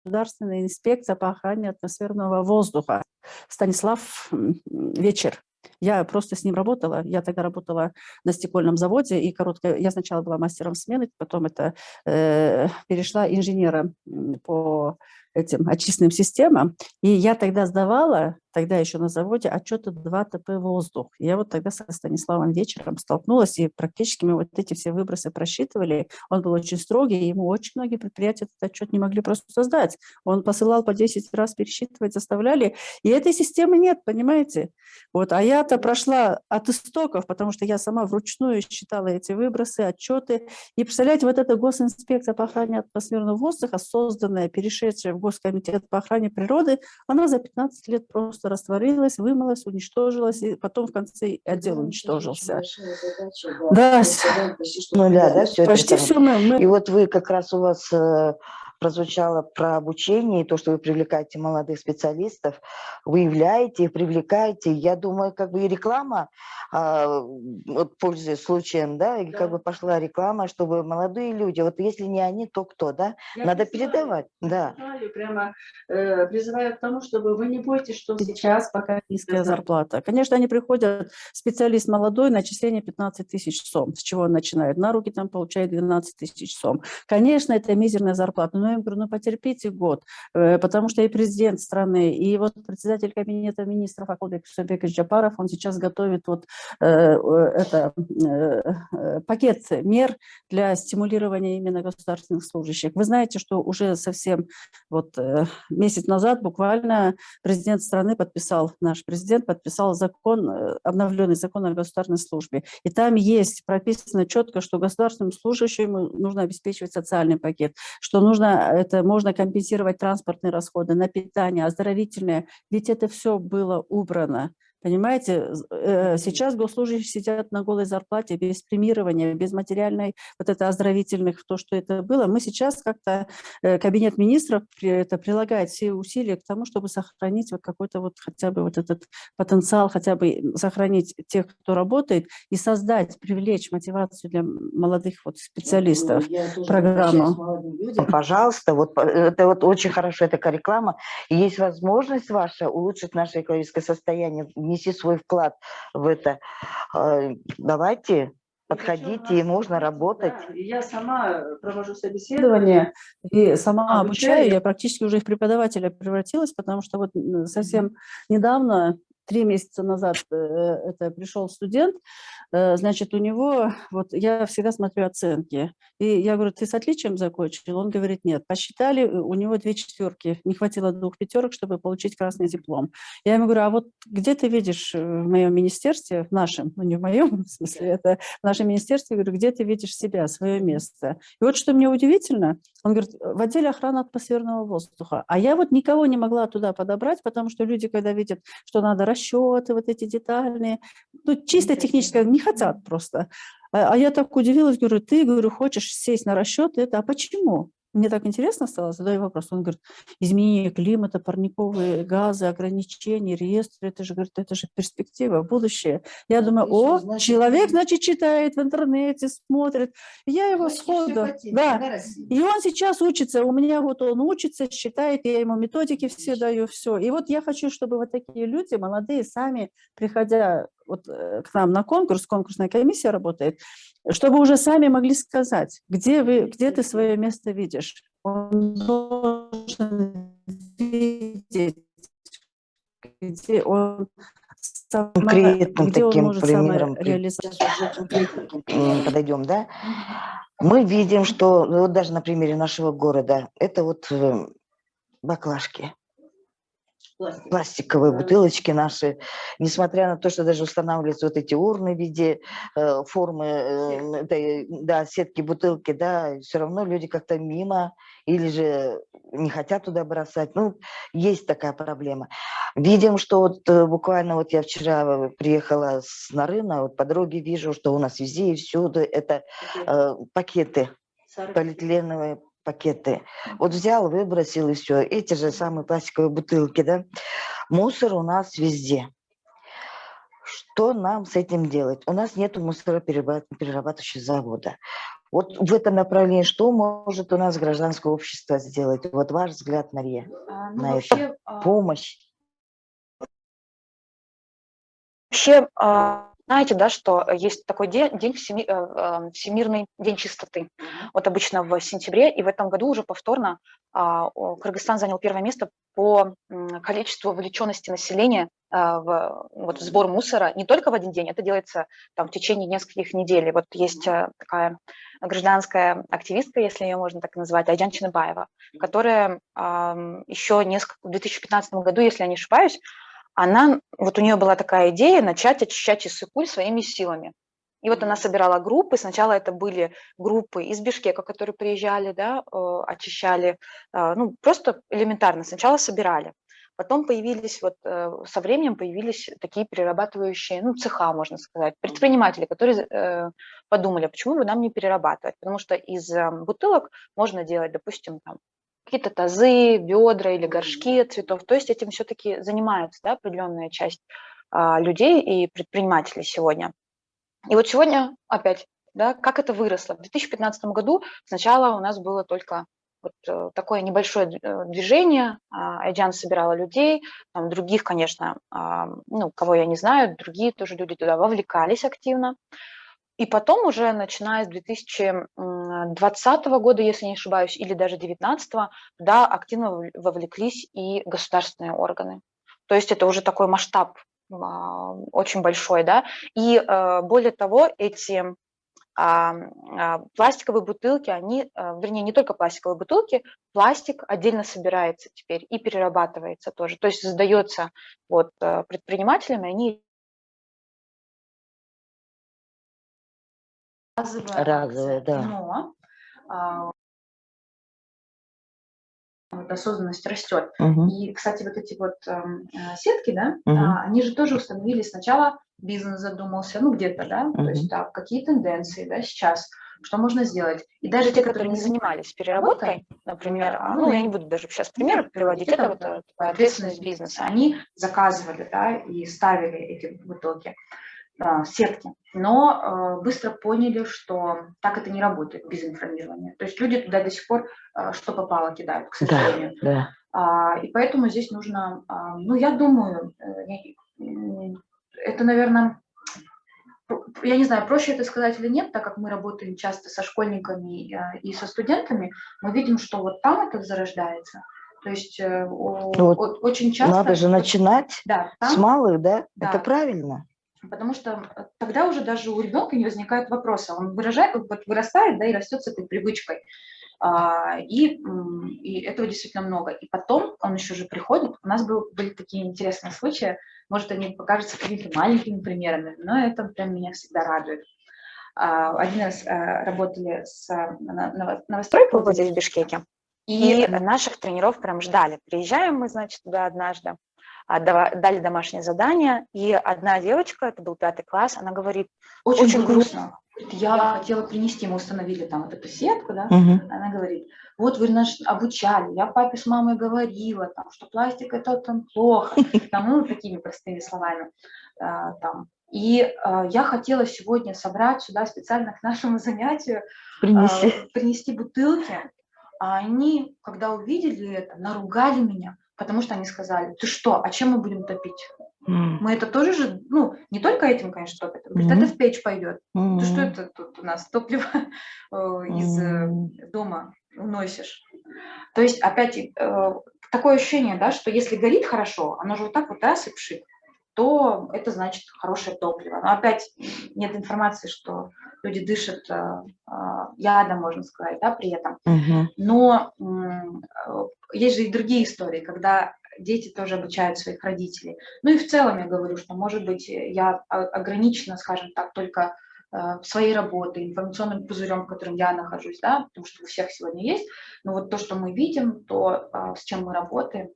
Государственная инспекция по охране атмосферного воздуха. Станислав Вечер. Я просто с ним работала. Я тогда работала на стекольном заводе, и я сначала была мастером смены, потом перешла инженером по этим очистным системам. И я тогда сдавала, тогда еще на заводе, отчеты 2 ТП «Воздух». Я вот тогда со Станиславом Вечером столкнулась, и практически мы вот эти все выбросы просчитывали. Он был очень строгий, и ему очень многие предприятия этот отчет не могли просто создать. Он посылал по 10 раз пересчитывать, заставляли. И этой системы нет, понимаете? Вот. А я-то прошла от истоков, потому что я сама вручную считала эти выбросы, отчеты. И представляете, вот эта госинспекция по охране атмосферного воздуха, созданная, перешедшая в Госкомитет по охране природы, она за 15 лет просто растворилась, вымылась, уничтожилась, и потом в конце отдел уничтожился. Да, да, все почти это. все мы... И вот вы как раз у вас прозвучало про обучение, и то, что вы привлекаете молодых специалистов, выявляете, привлекаете. Я думаю, как бы и реклама, вот, пользуясь случаем, да, и как бы пошла реклама, чтобы молодые люди, вот если не они, то кто, да? Надо передавать, да. Прямо призываю к тому, чтобы вы не бойтесь, что сейчас пока низкая зарплата. Конечно, они приходят, специалист молодой, начисление 15 тысяч сом. С чего он начинает? На руки там получает 12 тысяч сом. Конечно, это мизерная зарплата, но я им говорю, ну потерпите год, потому что и президент страны, и вот председатель кабинета министров Акылбек Субекович Джапаров, он сейчас готовит вот пакет мер для стимулирования именно государственных служащих. Вы знаете, что уже совсем вот месяц назад буквально президент страны подписал, наш президент подписал закон, обновленный закон о государственной службе. И там есть прописано четко, что государственным служащим нужно обеспечивать социальный пакет, что можно компенсировать транспортные расходы на питание, оздоровительные. Ведь это все было убрано. Понимаете, сейчас госслужащие сидят на голой зарплате, без премирования, без материальной, вот это оздоровительных, то, что это было. Мы сейчас как-то, кабинет министров это прилагает все усилия к тому, чтобы сохранить вот какой-то вот хотя бы вот этот потенциал, хотя бы сохранить тех, кто работает, и создать, привлечь мотивацию для молодых вот специалистов, программу. Пожалуйста, вот это вот очень хорошо, такая реклама. И есть возможность ваша улучшить наше экологическое состояние, внести свой вклад в это. Давайте, подходите, и можно работать. Да, я сама провожу собеседование и сама обучаю. Я практически уже в преподавателя превратилась, потому что вот совсем недавно, 3 месяца назад, это пришел студент, значит, у него, вот я всегда смотрю оценки, и я говорю, ты с отличием закончил? Он говорит, нет. Посчитали, у него 2 четверки, не хватило 2 пятерок, чтобы получить красный диплом. Я ему говорю, а вот где ты видишь в моем министерстве, в нашем, ну не в моем, в смысле, это в нашем министерстве, я говорю, где ты видишь себя, свое место? И вот что мне удивительно, он говорит, в отделе охраны атмосферного воздуха. А я вот никого не могла туда подобрать, потому что люди, когда видят, что надо расчеты вот эти детальные, ну, чисто техническое, не хотят просто. А я так удивилась, говорю, ты, говорю, хочешь сесть на расчет, это, а почему? Мне так интересно стало, задаю вопрос. Он говорит, изменение климата, парниковые газы, ограничения, реестры, это же, говорит, это же перспектива, будущее. Я думаю, человек, значит, читает в интернете, смотрит. И я его сходу, да, и он сейчас учится, у меня вот он учится, считает, я ему методики все даю, все. И вот я хочу, чтобы вот такие люди, молодые, сами, приходя вот к нам на конкурс, конкурсная комиссия работает, чтобы уже сами могли сказать, где ты свое место видишь. Он должен видеть, где он Конкретным где он таким может примером самореализовать. подойдем, да? Мы видим, что ну, вот даже на примере нашего города, это вот баклажки. Пластиковые бутылочки наши, несмотря на то, что даже устанавливаются вот эти урны в виде формы, да, сетки, бутылки, да, все равно люди как-то мимо или же не хотят туда бросать. Ну, есть такая проблема. Видим, что вот буквально вот я вчера приехала с Нарына, вот по дороге вижу, что у нас везде и всюду это пакеты, полиэтиленовые пакеты. Вот взял, выбросил и все. Эти же самые пластиковые бутылки, да. Мусор у нас везде. Что нам с этим делать? У нас нет мусороперерабатывающего завода. Вот в этом направлении что может у нас гражданское общество сделать? Вот ваш взгляд, Мария, на это. Помощь. Вообще, знаете, да, что есть такой день Всемирный день чистоты. Вот обычно в сентябре, и в этом году уже повторно Кыргызстан занял 1-е место по количеству вовлеченности населения в сбор мусора не только в один день, это делается там в течение нескольких недель. И вот есть такая гражданская активистка, если ее можно так назвать, Айджан Чыныбаева, которая еще в 2015 году, если я не ошибаюсь, вот у нее была такая идея начать очищать Иссык-Куль своими силами. И вот она собирала группы. Сначала это были группы из Бишкека, которые приезжали, да, очищали, ну, просто элементарно. Сначала собирали. Потом со временем появились такие перерабатывающие, ну, цеха, можно сказать, предприниматели, которые подумали, почему бы нам не перерабатывать. Потому что из бутылок можно делать, допустим, там, какие-то тазы, ведра или горшки от цветов. То есть этим все-таки занимаются, да, определенная часть людей и предпринимателей сегодня. И вот сегодня опять, да, как это выросло. В 2015 году сначала у нас было только вот такое небольшое движение. Айджан собирала людей, там других, конечно, ну, кого я не знаю, другие тоже люди туда вовлекались активно. И потом уже, начиная с 2020 года, если не ошибаюсь, или даже 2019, туда активно вовлеклись и государственные органы. То есть это уже такой масштаб очень большой, да. И более того, эти пластиковые бутылки, они, вернее, не только пластиковые бутылки, пластик отдельно собирается теперь и перерабатывается тоже. То есть сдается вот предпринимателям, и они Разовая, да. но вот осознанность растет. Мгм. И, кстати, вот эти вот сетки, да, Мгм. они же тоже установили сначала, бизнес задумался, ну где-то, да, то есть Мгм. так, какие тенденции, да, сейчас, что можно сделать. И даже те, которые не занимались переработкой, например, ну, я не буду даже сейчас примеры приводить, это вот такая ответственность бизнеса. Они заказывали, да, и ставили эти бутылки, сетки, но быстро поняли, что так это не работает без информирования. То есть люди туда до сих пор что попало кидают, к Да, сожалению. да. И поэтому здесь нужно, ну, я думаю, это, наверное, я не знаю, проще это сказать или нет, так как мы работаем часто со школьниками и со студентами, мы видим, что вот там это зарождается. То есть очень часто... Надо же начинать да, с там, малых, да? да. Это правильно. Потому что тогда уже даже у ребенка не возникает вопроса. Он вырастает, да, и растет с этой привычкой. И этого действительно много. И потом он еще же приходит. У нас были такие интересные случаи. Может, они покажутся какими-то маленькими примерами, но это прям меня всегда радует. Один раз работали с новостройкой вот здесь в Бишкеке. И наших тренеров прям ждали. Приезжаем мы, значит, туда однажды, дали домашнее задание, и одна девочка, это был 5 класс, она говорит, очень грустно. Я хотела принести, мы установили там вот эту сетку, да, Мгм. она говорит, вот вы нас обучали, я папе с мамой говорила, там, что пластик это там плохо, там, ну, такими простыми словами, там. И я хотела сегодня собрать сюда специально к нашему занятию, принести бутылки, а они, когда увидели это, наругали меня, потому что они сказали, ты что, а чем мы будем топить? Мы это тоже же, ну, не только этим, конечно, топят. Говорит, это в печь пойдет. Ты что это тут у нас топливо из дома уносишь? То есть опять такое ощущение, да, что если горит хорошо, оно же вот так вот раз и пшик, то это значит хорошее топливо. Но опять нет информации, что люди дышат ядом, можно сказать, да, при этом. Но есть же и другие истории, когда дети тоже обучают своих родителей. Ну и в целом я говорю, что, может быть, я ограничена, скажем так, только своей работой, информационным пузырем, в котором я нахожусь, да, потому что у всех сегодня есть. Но вот то, что мы видим, то, с чем мы работаем,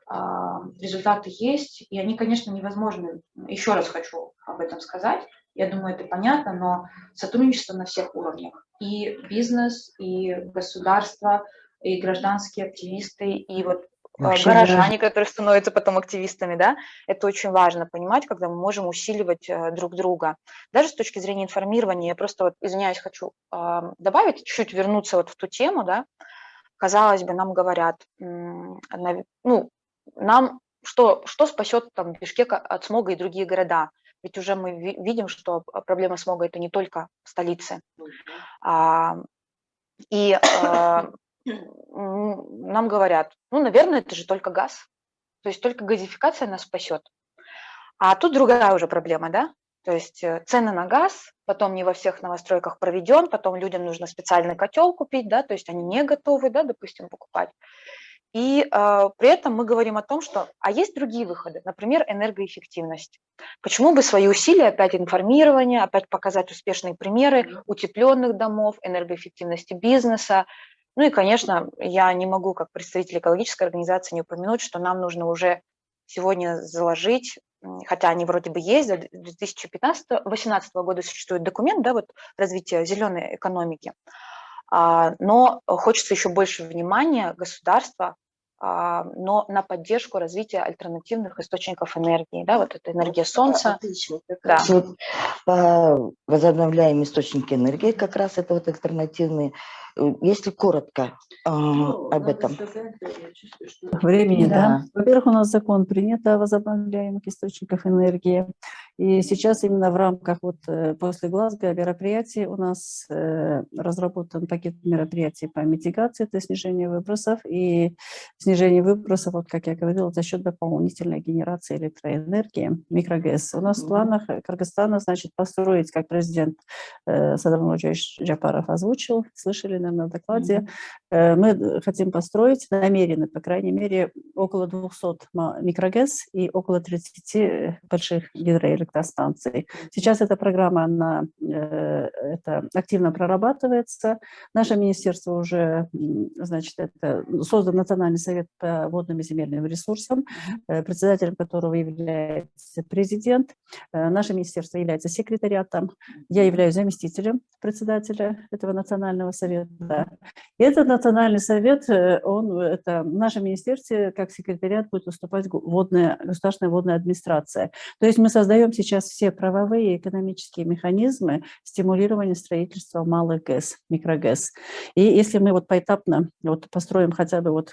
результаты есть, и они, конечно, невозможны. Еще раз хочу об этом сказать. Я думаю, это понятно, но сотрудничество на всех уровнях. И бизнес, и государство, и гражданские активисты, и вот горожане, которые становятся потом активистами, да, это очень важно понимать, когда мы можем усиливать друг друга. Даже с точки зрения информирования, я просто, вот, извиняюсь, хочу добавить, чуть-чуть вернуться вот в ту тему, да, казалось бы, нам говорят, ну, нам что спасет там Бишкек от смога и другие города? Ведь уже мы видим, что проблема смога это не только в столице. И нам говорят, ну, наверное, это же только газ. То есть только газификация нас спасет. А тут другая уже проблема, да? То есть цены на газ, потом не во всех новостройках проведен, потом людям нужно специальный котел купить, да, то есть они не готовы, да, допустим, покупать. И при этом мы говорим о том, что есть другие выходы, например, энергоэффективность. Почему бы свои усилия, опять информирование, опять показать успешные примеры утепленных домов, энергоэффективности бизнеса. Ну и, конечно, я не могу, как представитель экологической организации, не упомянуть, что нам нужно уже сегодня заложить, хотя они вроде бы есть, до 2018 года существует документ, да, вот развития зеленой экономики, но хочется еще больше внимания государства, но на поддержку развития альтернативных источников энергии, да, вот это энергия солнца. Отлично. Да. Вот по возобновляемым источникам энергии как раз это вот альтернативные Если коротко об надо этом. сказать, да, я чувствую, что Времени, да. Да. Во-первых, у нас закон принят о возобновляемых источниках энергии. И сейчас именно в рамках после Глазго мероприятий у нас разработан пакет мероприятий по митигации, это снижение выбросов. И снижение выбросов, вот как я говорила, за счет дополнительной генерации электроэнергии, микрогэс. У нас в планах Кыргызстана, значит, построить, как президент Садыр Нурматович Джапаров озвучил, слышали, наверное, в докладе, мы хотим построить, намерены, по крайней мере, около 200 микрогэс и около 30 больших гидроэлектростанций. Сейчас эта программа, она это активно прорабатывается. Наше министерство уже, значит, это создан Национальный совет по водным и земельным ресурсам, председателем которого является президент. Наше министерство является секретариатом. Я являюсь заместителем председателя этого Национального совета. И этот Национальный совет, это в нашем министерстве как секретариат будет выступать государственная водная администрация. То есть мы создаем сейчас все правовые и экономические механизмы стимулирования строительства малых ГЭС, микрогэс. И если мы поэтапно построим хотя бы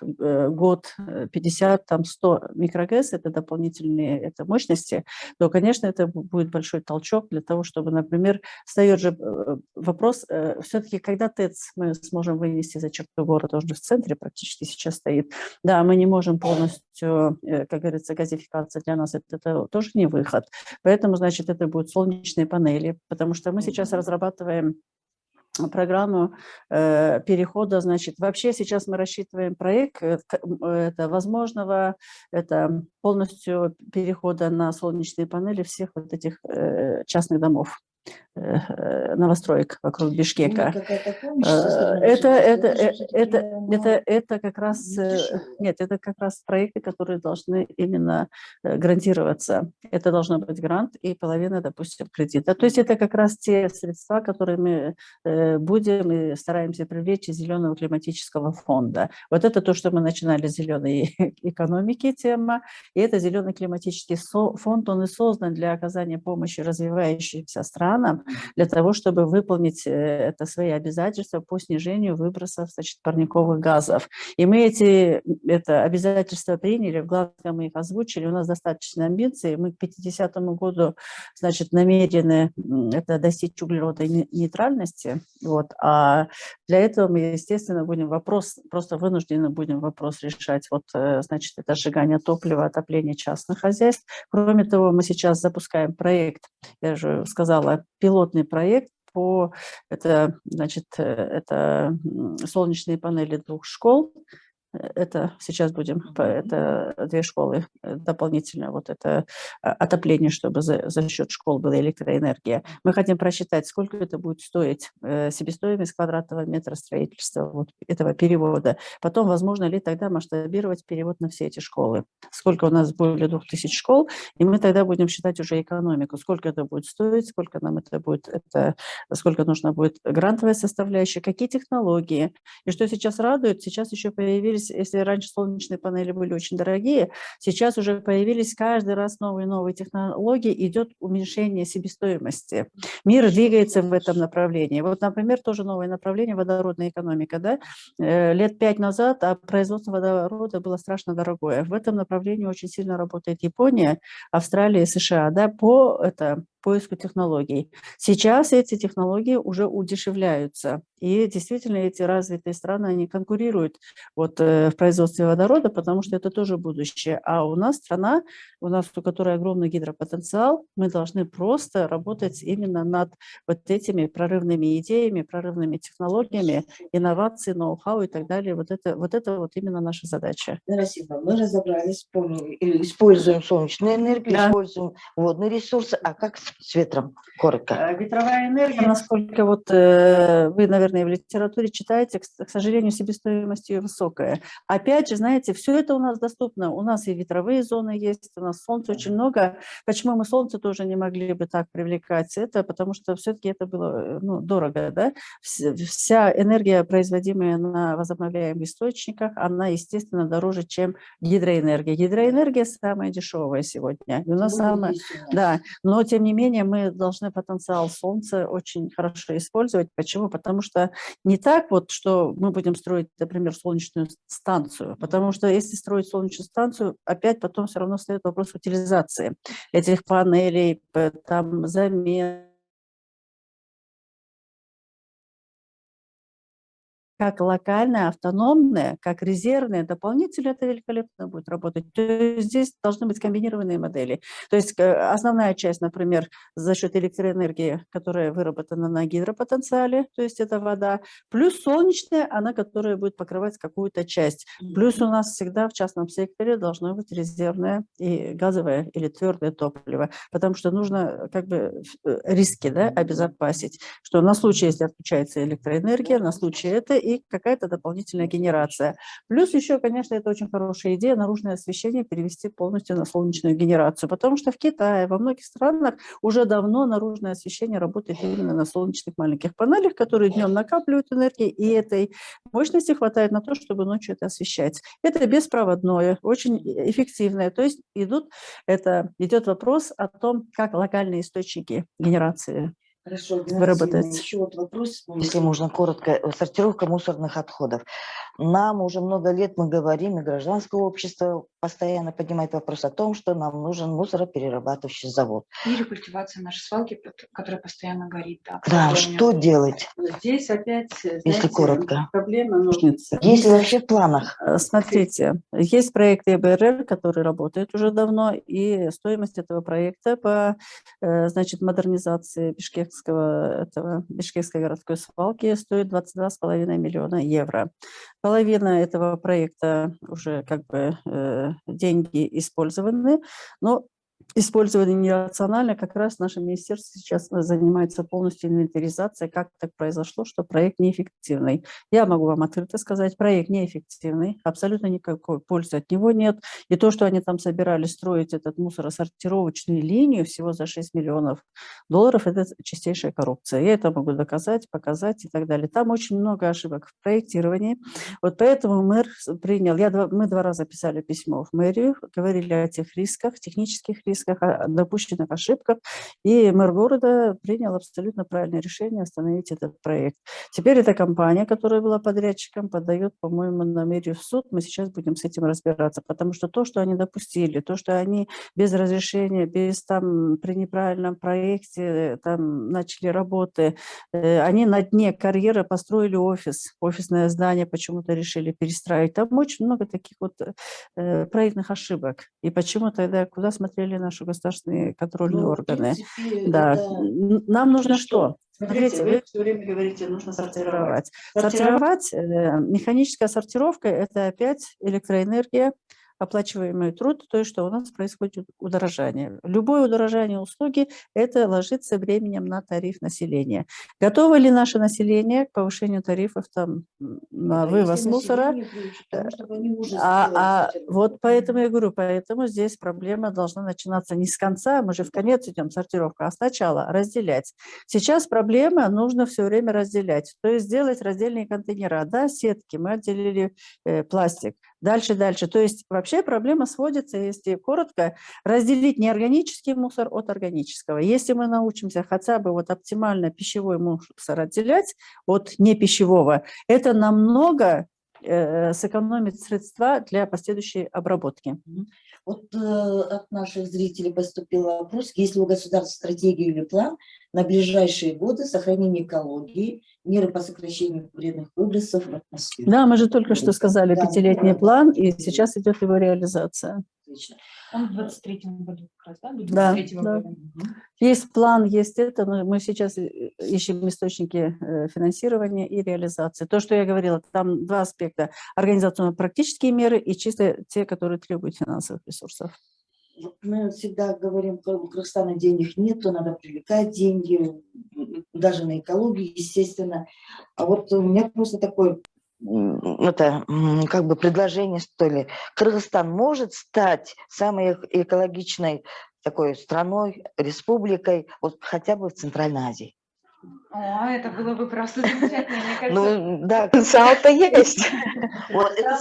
год 50, 100 микрогэс, это дополнительные мощности, то, конечно, это будет большой толчок для того, чтобы, например, встает же вопрос, все-таки когда ТЭЦ мы сможем вынести за черту города, уже в центре практически сейчас стоит. Да, мы не можем полностью, как говорится, газификация для нас это тоже не выход. Поэтому, значит, это будут солнечные панели, потому что мы сейчас разрабатываем программу перехода, значит, вообще сейчас мы рассчитываем проект это возможного, это полностью перехода на солнечные панели всех этих частных домов, новостроек вокруг Бишкека. Это как раз нет, это как раз проекты, которые должны именно грантироваться. Это должно быть грант и половина, допустим, кредита. То есть это как раз те средства, которые мы будем и стараемся привлечь из Зеленого климатического фонда. Вот это то, что мы начинали с зеленой экономики тема. И это Зеленый климатический фонд, он и создан для оказания помощи развивающимся странам, для того, чтобы выполнить свои обязательства по снижению выбросов, значит, парниковых газов. И мы это обязательства приняли, в Глазго мы их озвучили, у нас достаточно амбиций, мы к 50 году, значит, намерены достичь углеродной нейтральности, а для этого мы, естественно, просто вынуждены будем вопрос решать, значит, это сжигание топлива, отопление частных хозяйств. Кроме того, мы сейчас запускаем проект, я же сказала, пилотный проект это солнечные панели 2 школ. Это сейчас это 2 школы дополнительно, это отопление, чтобы за счет школ была электроэнергия. Мы хотим просчитать, сколько это будет стоить, себестоимость квадратного метра строительства этого перевода. Потом, возможно ли тогда масштабировать перевод на все эти школы. Сколько у нас более 2000 школ, и мы тогда будем считать уже экономику, сколько это будет стоить, сколько нам это будет, сколько нужно будет грантовая составляющая, какие технологии. И что сейчас радует, сейчас еще появились, если раньше солнечные панели были очень дорогие, сейчас уже появились каждый раз новые технологии, идет уменьшение себестоимости. Мир двигается в этом направлении. Например, тоже новое направление – водородная экономика. Да? Лет 5 назад производство водорода было страшно дорогое. В этом направлении очень сильно работает Япония, Австралия и США, да, по поиску технологий. Сейчас эти технологии уже удешевляются. И действительно эти развитые страны, они конкурируют в производстве водорода, потому что это тоже будущее. А у нас страна, у которой огромный гидропотенциал, мы должны просто работать именно над этими прорывными идеями, прорывными технологиями, инновации, ноу-хау и так далее. Вот это именно наша задача. Спасибо. Мы разобрались, используем солнечную энергию, Да. Используем водные ресурсы. А как с ветром? Коротко. Ветровая энергия, насколько вы, наверное, в литературе читаете, к сожалению, себестоимость ее высокая. Опять же, знаете, все это у нас доступно. У нас и ветровые зоны есть, у нас солнца очень много. Почему мы солнце тоже не могли бы так привлекать? Это потому что все-таки это было дорого. Да? Вся энергия, производимая на возобновляемых источниках, она, естественно, дороже, чем гидроэнергия. Гидроэнергия самая дешевая сегодня. И у нас да, но тем не менее, менее, мы должны потенциал Солнца очень хорошо использовать. Почему? Потому что не так вот, что мы будем строить, например, солнечную станцию, потому что если строить солнечную станцию, опять потом все равно встает вопрос утилизации этих панелей, там, замен. Как локальная, автономная, как резервная, дополнительная, это великолепно будет работать. То есть здесь должны быть комбинированные модели. То есть основная часть, например, за счет электроэнергии, которая выработана на гидропотенциале, то есть это вода, плюс солнечная, она, которая будет покрывать какую-то часть. Плюс у нас всегда в частном секторе должно быть резервное и газовое или твердое топливо, потому что нужно как бы риски, да, обезопасить, что на случай, если отключается электроэнергия, на случай это и какая-то дополнительная генерация. Плюс еще, конечно, это очень хорошая идея наружное освещение перевести полностью на солнечную генерацию, потому что в Китае, во многих странах уже давно наружное освещение работает именно на солнечных маленьких панелях, которые днем накапливают энергию, и этой мощности хватает на то, чтобы ночью это освещать. Это беспроводное, очень эффективное. То есть идет вопрос о том, как локальные источники генерации Хорошо, выработать. еще вот вопрос. Если можно коротко, сортировка мусорных отходов. Нам уже много лет мы говорим, и гражданское общество постоянно поднимает вопрос о том, что нам нужен мусороперерабатывающий завод. И рекультивация нашей свалки, которая постоянно горит. Да, Да, что делать, Здесь опять, если коротко? проблема ножницы. Есть ли вообще в планах? Смотрите, есть проект ЕБРР, который работает уже давно, и стоимость этого проекта по модернизации Бишкекской городской свалки стоит 22,5 миллиона евро. Половина этого проекта уже деньги использованы, но использование нерационально, как раз наше министерство сейчас занимается полностью инвентаризацией, как так произошло, что проект неэффективный. Я могу вам открыто сказать, проект неэффективный, абсолютно никакой пользы от него нет. И то, что они там собирались строить этот мусоросортировочную линию всего за 6 миллионов долларов, это чистейшая коррупция. Я это могу доказать, показать и так далее. Там очень много ошибок в проектировании. Вот поэтому мэр принял, мы 2 раза писали письмо в мэрию, говорили о тех рисках, технических рисках, о допущенных ошибках, и мэр города принял абсолютно правильное решение остановить этот проект. Теперь эта компания, которая была подрядчиком, подает, по-моему, на мэрию в суд. Мы сейчас будем с этим разбираться, потому что то, что они допустили, то, что они без разрешения, при неправильном проекте начали работы, они на дне карьеры построили офисное здание почему-то решили перестраивать. Там очень много таких вот проектных ошибок. И почему тогда, куда смотрели наши государственные контрольные органы? Да. Нам нужно что? Смотрите, вы все время говорите, нужно сортировать. Механическая сортировка – это опять электроэнергия, оплачиваемый труд, то есть что у нас происходит удорожание. Любое удорожание услуги – это ложится временем на тариф населения. Готово ли наше население к повышению тарифов на вывоз мусора? Вот поэтому я говорю, поэтому здесь проблема должна начинаться не с конца, мы же в конец идем сортировка, а сначала разделять. Сейчас проблема, нужно все время разделять, то есть сделать раздельные контейнера, да, сетки, мы отделили пластик. Дальше. То есть вообще проблема сводится, если коротко, разделить неорганический мусор от органического. Если мы научимся хотя бы оптимально пищевой мусор отделять от непищевого, это намного сэкономит средства для последующей обработки. Вот от наших зрителей поступил вопрос, есть ли у государства стратегия или план на ближайшие годы сохранения экологии, меры по сокращению вредных выбросов в атмосферу? Да, мы же только что сказали, 5-летний план, и сейчас идет его реализация. Отлично. Он в 23-м году как раз, да? Да, 23-го да. года. Есть план, есть это, но мы сейчас ищем источники финансирования и реализации. То, что я говорила, там 2 аспекта. Организационно-практические меры и чисто те, которые требуют финансовых ресурсов. Мы всегда говорим, что у Кыргызстана денег нет, то надо привлекать деньги, даже на экологию, естественно. А вот у меня просто такое... предложение, что ли. Кыргызстан может стать самой экологичной такой страной, республикой, хотя бы в Центральной Азии. О, это было бы просто замечательно, мне кажется. Ну, да, Потенциал-то есть. вот это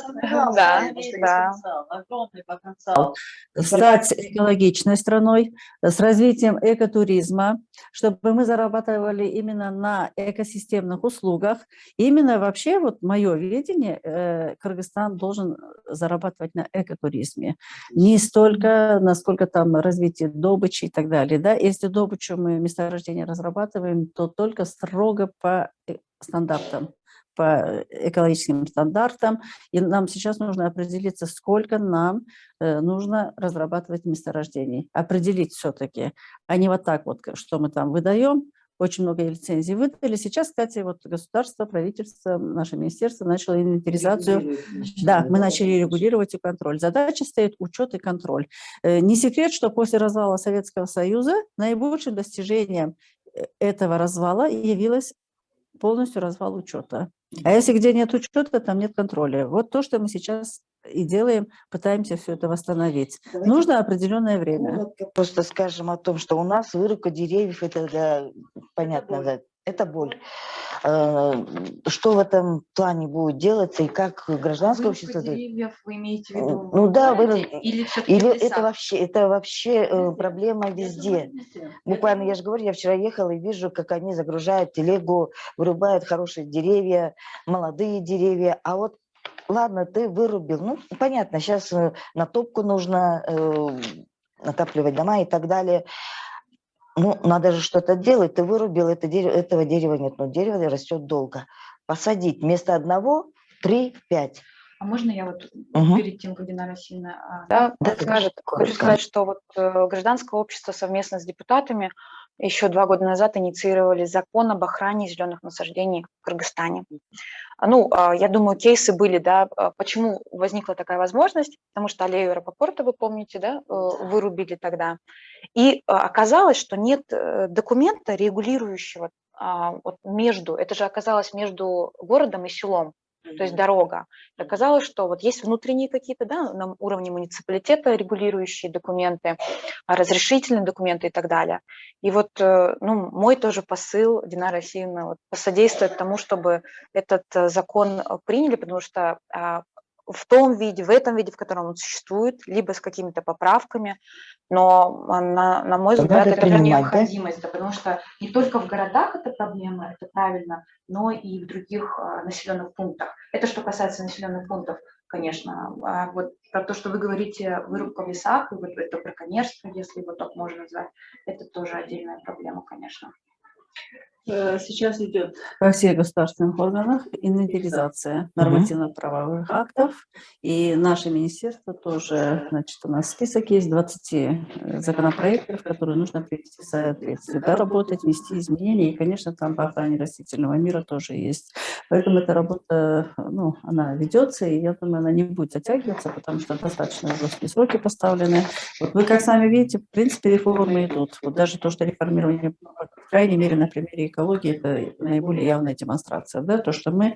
Да, да. Огромный потенциал стать экологичной страной с развитием экотуризма, чтобы мы зарабатывали именно на экосистемных услугах. Именно вообще, вот мое видение, Кыргызстан должен зарабатывать на экотуризме. Не столько, насколько там развитие добычи и так далее. Да? Если добычу мы месторождение разрабатываем, то только строго по стандартам, по экологическим стандартам. И нам сейчас нужно определиться, сколько нам нужно разрабатывать месторождений. Определить все-таки, а не вот так вот, что мы там выдаем. Очень много лицензий выдали. Сейчас, кстати, вот государство, правительство, наше министерство начало инвентаризацию. Да, мы начали регулировать и контроль. Задача стоит учет и контроль. Не секрет, что после развала Советского Союза наибольшим достижением этого развала явилось полностью развал учета. А если где нет учета, там нет контроля. Вот то, что мы сейчас и делаем, пытаемся все это восстановить. Давайте. Нужно определенное время. Коротко. просто скажем о том, что у нас вырубка деревьев, это, да, понятно, да, это боль. Что в этом плане будет делаться и как гражданское Вырубка общество... деревьев вы имеете в виду? Ну да, или все-таки или это вообще проблема везде. Буквально, я же говорю, я вчера ехала и вижу, как они загружают телегу, вырубают хорошие деревья, молодые деревья. А вот, ладно, ты вырубил. Ну, понятно, сейчас на топку нужно отапливать дома и так далее. Ну, надо же что-то делать. Ты вырубил это дерево, этого дерева нет, но дерево растет долго. Посадить вместо одного 3-5. А можно я вот Мгм. перед тем, как Динара сильно... Да, Да, скажет. такое Хочу сказать, что вот гражданское общество совместно с депутатами еще 2 года назад инициировали закон об охране зеленых насаждений в Кыргызстане. Ну, я думаю, кейсы были, да, почему возникла такая возможность, потому что аллею аэропорта, вы помните, да, вырубили тогда. И оказалось, что нет документа, регулирующего вот между, это же оказалось между городом и селом, то есть дорога. И оказалось, что вот есть внутренние какие-то, да, на уровне муниципалитета регулирующие документы, разрешительные документы и так далее. И вот, ну, мой тоже посыл, Динара Асиевна, вот, посодействовать тому, чтобы этот закон приняли, потому что в том виде, в этом виде, в котором он существует, либо с какими-то поправками, но на мой взгляд, Надо это принимать, да? необходимость, да, потому что не только в городах это проблема, это правильно, но и в других населенных пунктах. Это что касается населенных пунктов, конечно. А вот про то, что вы говорите, вырубка в лесах, и вот это браконьерство, если его так можно назвать, это тоже отдельная проблема, конечно. Сейчас идет во всех государственных органах инвентаризация нормативно-правовых актов. И наше министерство тоже, значит, у нас список есть 20 законопроектов, которые нужно привести в соответствие, доработать, внести изменения. И, конечно, там по охране растительного мира тоже есть. Поэтому эта работа, ну, она ведется, и я думаю, она не будет затягиваться, потому что достаточно жесткие сроки поставлены. Вот вы, как сами видите, в принципе, реформы идут. Вот даже то, что реформирование, по крайней мере, на примере экологии, это наиболее явная демонстрация. Да? То, что мы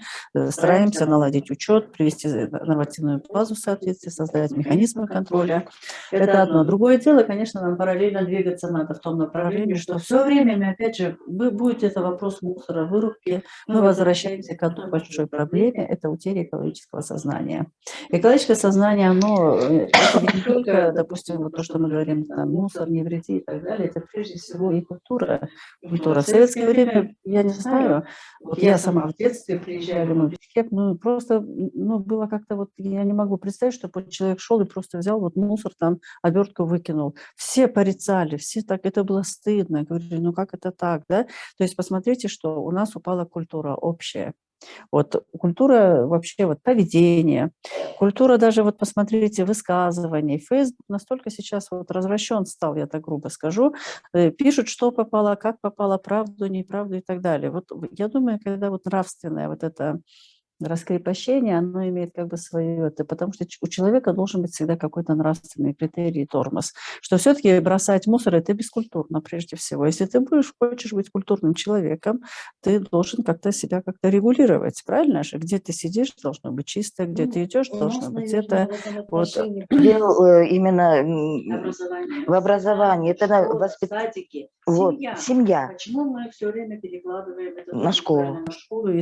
стараемся наладить учет, привести нормативную базу в соответствие, создать механизмы контроля. Это одно. Другое дело, конечно, нам параллельно двигаться надо в том направлении, что все время, мы, опять же, будет это вопрос мусора, вырубки, мы возвращаемся к одной большой проблеме, это утеря экологического сознания. Экологическое сознание, оно это не только, допустим, вот то, что мы говорим, там, мусор, не вреди и так далее, это прежде всего и культура. В советское время, я не знаю, вот я сама в детстве приезжали мы в Бишкек, ну просто, ну было как-то вот, я не могу представить, чтобы человек шел и просто взял вот мусор, там, обертку выкинул. Все порицали, все так, это было стыдно, говорили, ну как это так, да? То есть посмотрите, что у нас упала культура общая. Вот культура вообще вот поведения, культура даже вот посмотрите высказываний. Facebook настолько сейчас вот развращен стал, я так грубо скажу. Пишут, что попало, как попало, правду, неправду и так далее. Вот я думаю, когда вот нравственное вот это раскрепощение, оно имеет как бы свое, это потому что у человека должен быть всегда какой-то нравственный критерий, тормоз, что все-таки бросать мусор – это бескультурно прежде всего. Если ты хочешь быть культурным человеком, ты должен как-то себя как-то регулировать, правильно же? Где ты сидишь, должно быть чисто, где ты идешь, должно быть это. Вот. Именно в образовании, это в садике. Вот, Семья. семья. Почему мы все время перекладываем это На школу. правильно, на школу?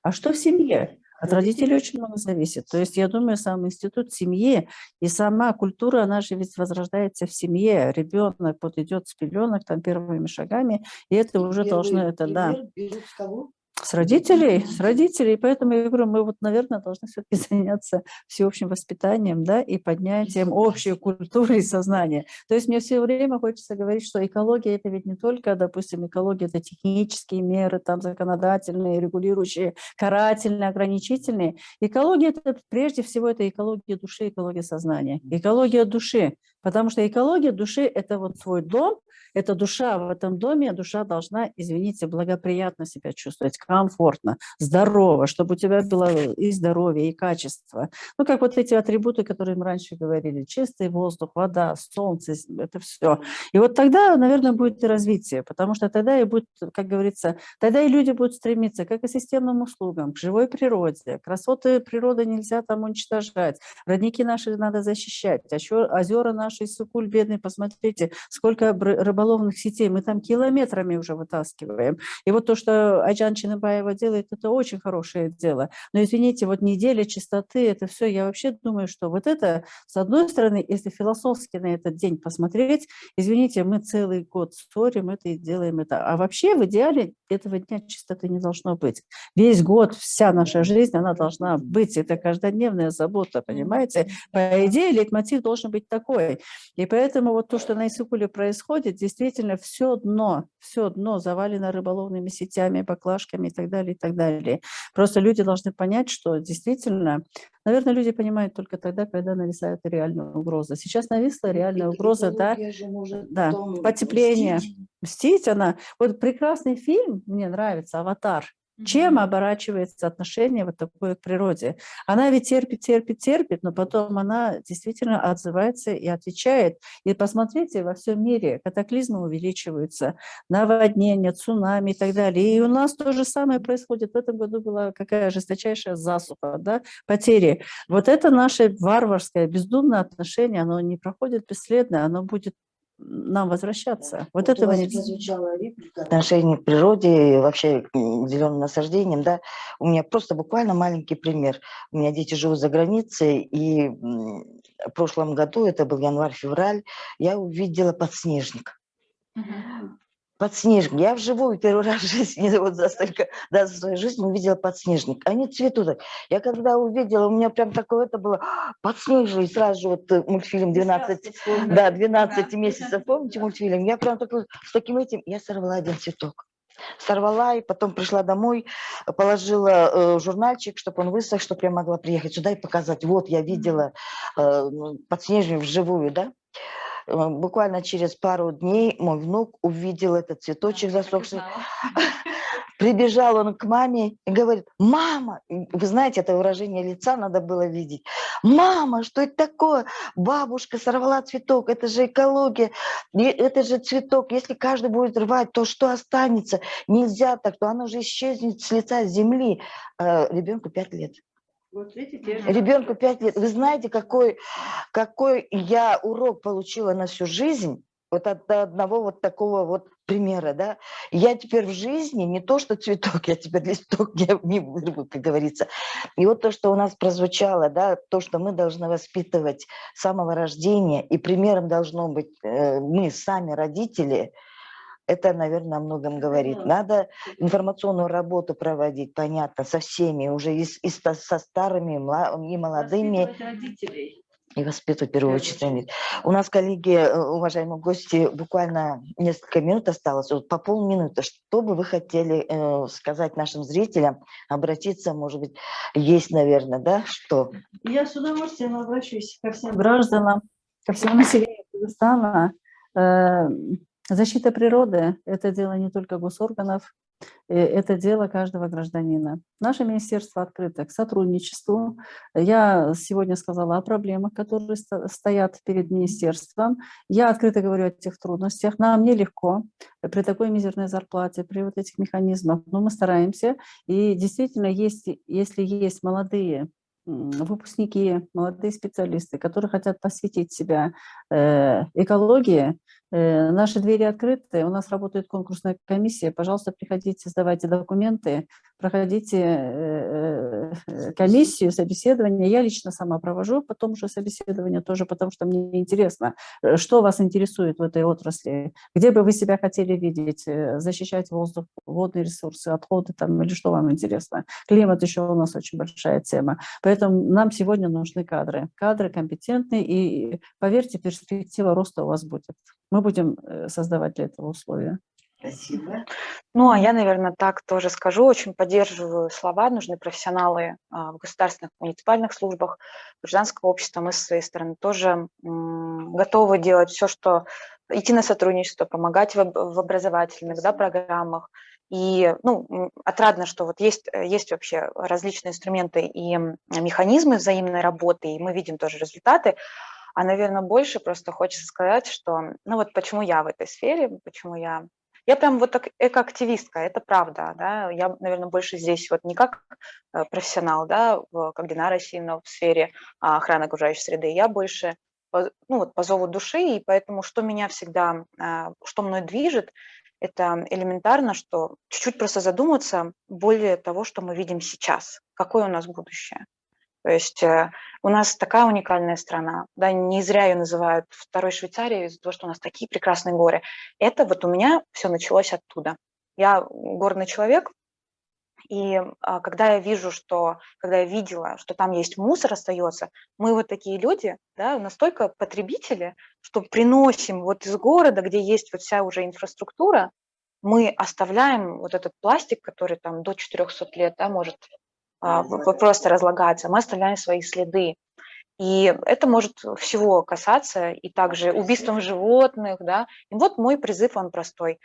А что в семье? От родителей очень много зависит. То есть я думаю, сам институт семьи и сама культура, она же ведь возрождается в семье. Ребенок вот идет с пеленок там первыми шагами, и это уже должно, это да. Берут с кого? С родителей. Поэтому я говорю, мы вот, наверное, должны все-таки заняться всеобщим воспитанием, да, и поднятием общей культуры и сознания. То есть мне все время хочется говорить, что экология – это ведь не только, допустим, экология – это технические меры, там, законодательные, регулирующие, карательные, ограничительные. Экология – это прежде всего это экология души, экология сознания. Экология души. Потому что экология души – это вот свой дом, это душа в этом доме, душа должна, извините, благоприятно себя чувствовать, комфортно, здорово, чтобы у тебя было и здоровье, и качество. Ну, как вот эти атрибуты, которые мы раньше говорили, чистый воздух, вода, солнце, это все. И вот тогда, наверное, будет и развитие, потому что тогда и будет, как говорится, тогда и люди будут стремиться как к системным услугам, к живой природе. Красоты природы нельзя там уничтожать, родники наши надо защищать, а еще озера наши, Иссык-Куль бедный, посмотрите, сколько рыболовных сетей мы там километрами уже вытаскиваем. И вот то, что Айджан Чинабаева делает, это очень хорошее дело. Но, извините, вот неделя чистоты, это все, я вообще думаю, что вот это, с одной стороны, если философски на этот день посмотреть, извините, мы целый год ссорим это и делаем это. А вообще в идеале этого дня чистоты не должно быть. Весь год, вся наша жизнь, она должна быть. Это каждодневная забота, понимаете? По идее, лейтмотив должен быть такой. И поэтому вот то, что на Иссык-Куле происходит, действительно все дно завалено рыболовными сетями, баклажками и так далее, и так далее. Просто люди должны понять, что действительно, наверное, люди понимают только тогда, когда нависает реальная угроза. Сейчас нависла реальная угроза, да, потепление. Мстить она. Вот прекрасный фильм, мне нравится, «Аватар». Чем оборачивается отношение вот такое к природе? Она ведь терпит, но потом она действительно отзывается и отвечает. И посмотрите, во всем мире катаклизмы увеличиваются, наводнения, цунами и так далее. И у нас то же самое происходит. В этом году была какая жесточайшая засуха, да, потери. Вот это наше варварское, бездумное отношение, оно не проходит бесследно, оно будет нам возвращаться. Вот этого не прозвучала реплика. Отношение к природе и вообще к зеленым насаждениям, да, у меня просто буквально маленький пример. У меня дети живут за границей, и в прошлом году, это был январь-февраль, я увидела подснежник. Подснежник. Я вживую первый раз в жизни, вот за столько, да, за свою жизнь увидела подснежник. Они цветут. Я когда увидела, у меня прям такое это было, подснежник, и сразу же вот мультфильм 12 месяцев, помните мультфильм? Я прям такой, с таким этим, я сорвала один цветок. Сорвала, и потом пришла домой, положила журнальчик, чтобы он высох, чтобы я могла приехать сюда и показать. Вот, я видела подснежник вживую, да. Буквально через пару дней мой внук увидел этот цветочек засохший. Прибежал он к маме и говорит: мама, вы знаете, это выражение лица надо было видеть. Мама, что это такое? Бабушка сорвала цветок, это же экология, это же цветок. Если каждый будет рвать, то что останется? Нельзя так, то оно же исчезнет с лица земли. Ребенку 5 лет. Вот видите, Ребенку 5 лет. Вы знаете, какой я урок получила на всю жизнь вот от одного вот такого вот примера, да? Я теперь в жизни не то, что цветок, я теперь листок я не вырву, как говорится. И вот то, что у нас прозвучало, да, то, что мы должны воспитывать с самого рождения, и примером должно быть мы сами, родители. Это, наверное, о многом говорит. Надо информационную работу проводить, понятно, со всеми, уже со старыми, и молодыми. Родителей. И воспитывать в первую очередь. У нас, коллеги, уважаемые гости, буквально несколько минут осталось, вот по полминуты. Что бы вы хотели сказать нашим зрителям, обратиться, может быть, есть, наверное, да, что? Я с удовольствием обращусь ко всем гражданам, ко всему населению Казахстана. Защита природы – это дело не только госорганов, это дело каждого гражданина. Наше министерство открыто к сотрудничеству. Я сегодня сказала о проблемах, которые стоят перед министерством. Я открыто говорю о тех трудностях. Нам нелегко при такой мизерной зарплате, при вот этих механизмах, но мы стараемся. И действительно, если есть молодые выпускники, молодые специалисты, которые хотят посвятить себя экологии. Наши двери открыты, у нас работает конкурсная комиссия. Пожалуйста, приходите, сдавайте документы, проходите комиссию, собеседование. Я лично сама провожу потом уже собеседование тоже, потому что мне интересно, что вас интересует в этой отрасли, где бы вы себя хотели видеть, защищать воздух, водные ресурсы, отходы там, или что вам интересно. Климат еще у нас очень большая тема. Поэтому нам сегодня нужны кадры. Кадры компетентные, и, поверьте, перспектива роста у вас будет. Мы будем создавать для этого условия. Спасибо. Ну, а я, наверное, так тоже скажу. Очень поддерживаю слова. Нужны профессионалы в государственных, муниципальных службах, гражданского общества. Мы, со своей стороны, тоже готовы делать все, что идти на сотрудничество, помогать в образовательных, да, программах. И, ну, отрадно, что вот есть вообще различные инструменты и механизмы взаимной работы, и мы видим тоже результаты. А, наверное, больше просто хочется сказать, что, ну вот почему я в этой сфере, почему я прям вот так экоактивистка, это правда, да, я, наверное, больше здесь вот не как профессионал, да, как Динара Расимовна в сфере охраны окружающей среды, я больше, ну вот по зову души, и поэтому что меня всегда, что мной движет, это элементарно, что чуть-чуть просто задуматься более того, что мы видим сейчас, какое у нас будущее. То есть у нас такая уникальная страна, да, не зря ее называют второй Швейцарией из-за того, что у нас такие прекрасные горы. Это вот у меня все началось оттуда. Я горный человек, и когда я видела, что там есть мусор остается, мы вот такие люди, да, настолько потребители, что приносим вот из города, где есть вот вся уже инфраструктура, мы оставляем вот этот пластик, который там до 400 лет, да, может просто разлагаться, мы оставляем свои следы. И это может всего касаться, и также убийством животных, да. И вот мой призыв, он простой.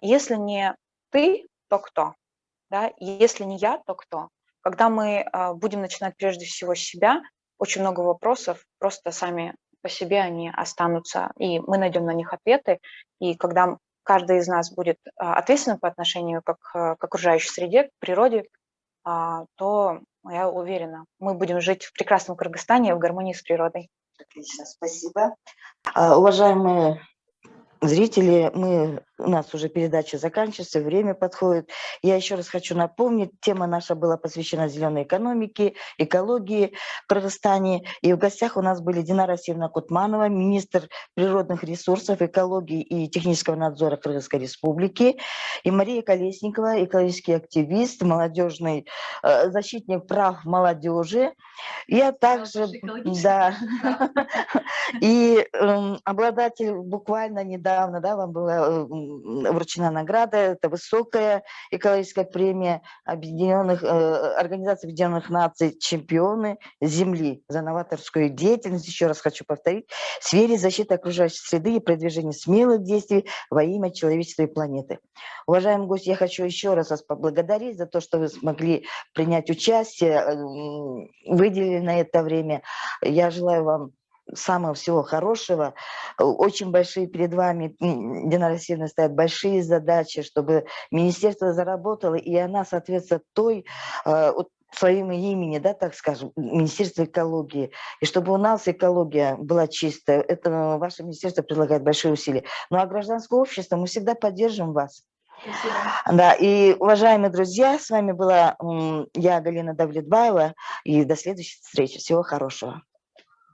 Если не ты, то кто? Да? И если не я, то кто? Когда мы будем начинать прежде всего с себя, очень много вопросов просто сами по себе они останутся, и мы найдем на них ответы. И когда каждый из нас будет ответственным по отношению к окружающей среде, к природе, то, я уверена, мы будем жить в прекрасном Кыргызстане в гармонии с природой. Отлично, спасибо. Уважаемые зрители, у нас уже передача заканчивается, время подходит. Я еще раз хочу напомнить, тема наша была посвящена зеленой экономике, экологии в Кыргызстане. И в гостях у нас были Динара Расимовна Кутманова, министр природных ресурсов, экологии и технического надзора Кыргызской Республики, и Мария Колесникова, экологический активист, молодежный защитник прав молодежи. Я также, да, и обладатель буквально недавно, да, вам была вручена награда, это высокая экологическая премия Организации Объединенных Наций «Чемпионы Земли» за новаторскую деятельность, еще раз хочу повторить, в сфере защиты окружающей среды и продвижения смелых действий во имя человечества и планеты. Уважаемые гости, я хочу еще раз вас поблагодарить за то, что вы смогли принять участие, выделили на это время. Я желаю вам самого всего хорошего. Очень большие перед вами, Динара Расимовна, стоят большие задачи, чтобы министерство заработало, и она соответствует той, своим имени, да, так скажем, Министерство экологии. И чтобы у нас экология была чистая, это ваше министерство прилагает большие усилия. Ну а гражданское общество, мы всегда поддержим вас. Спасибо. Да, и, уважаемые друзья, с вами была я, Галина Давлетбаева, и до следующей встречи. Всего хорошего.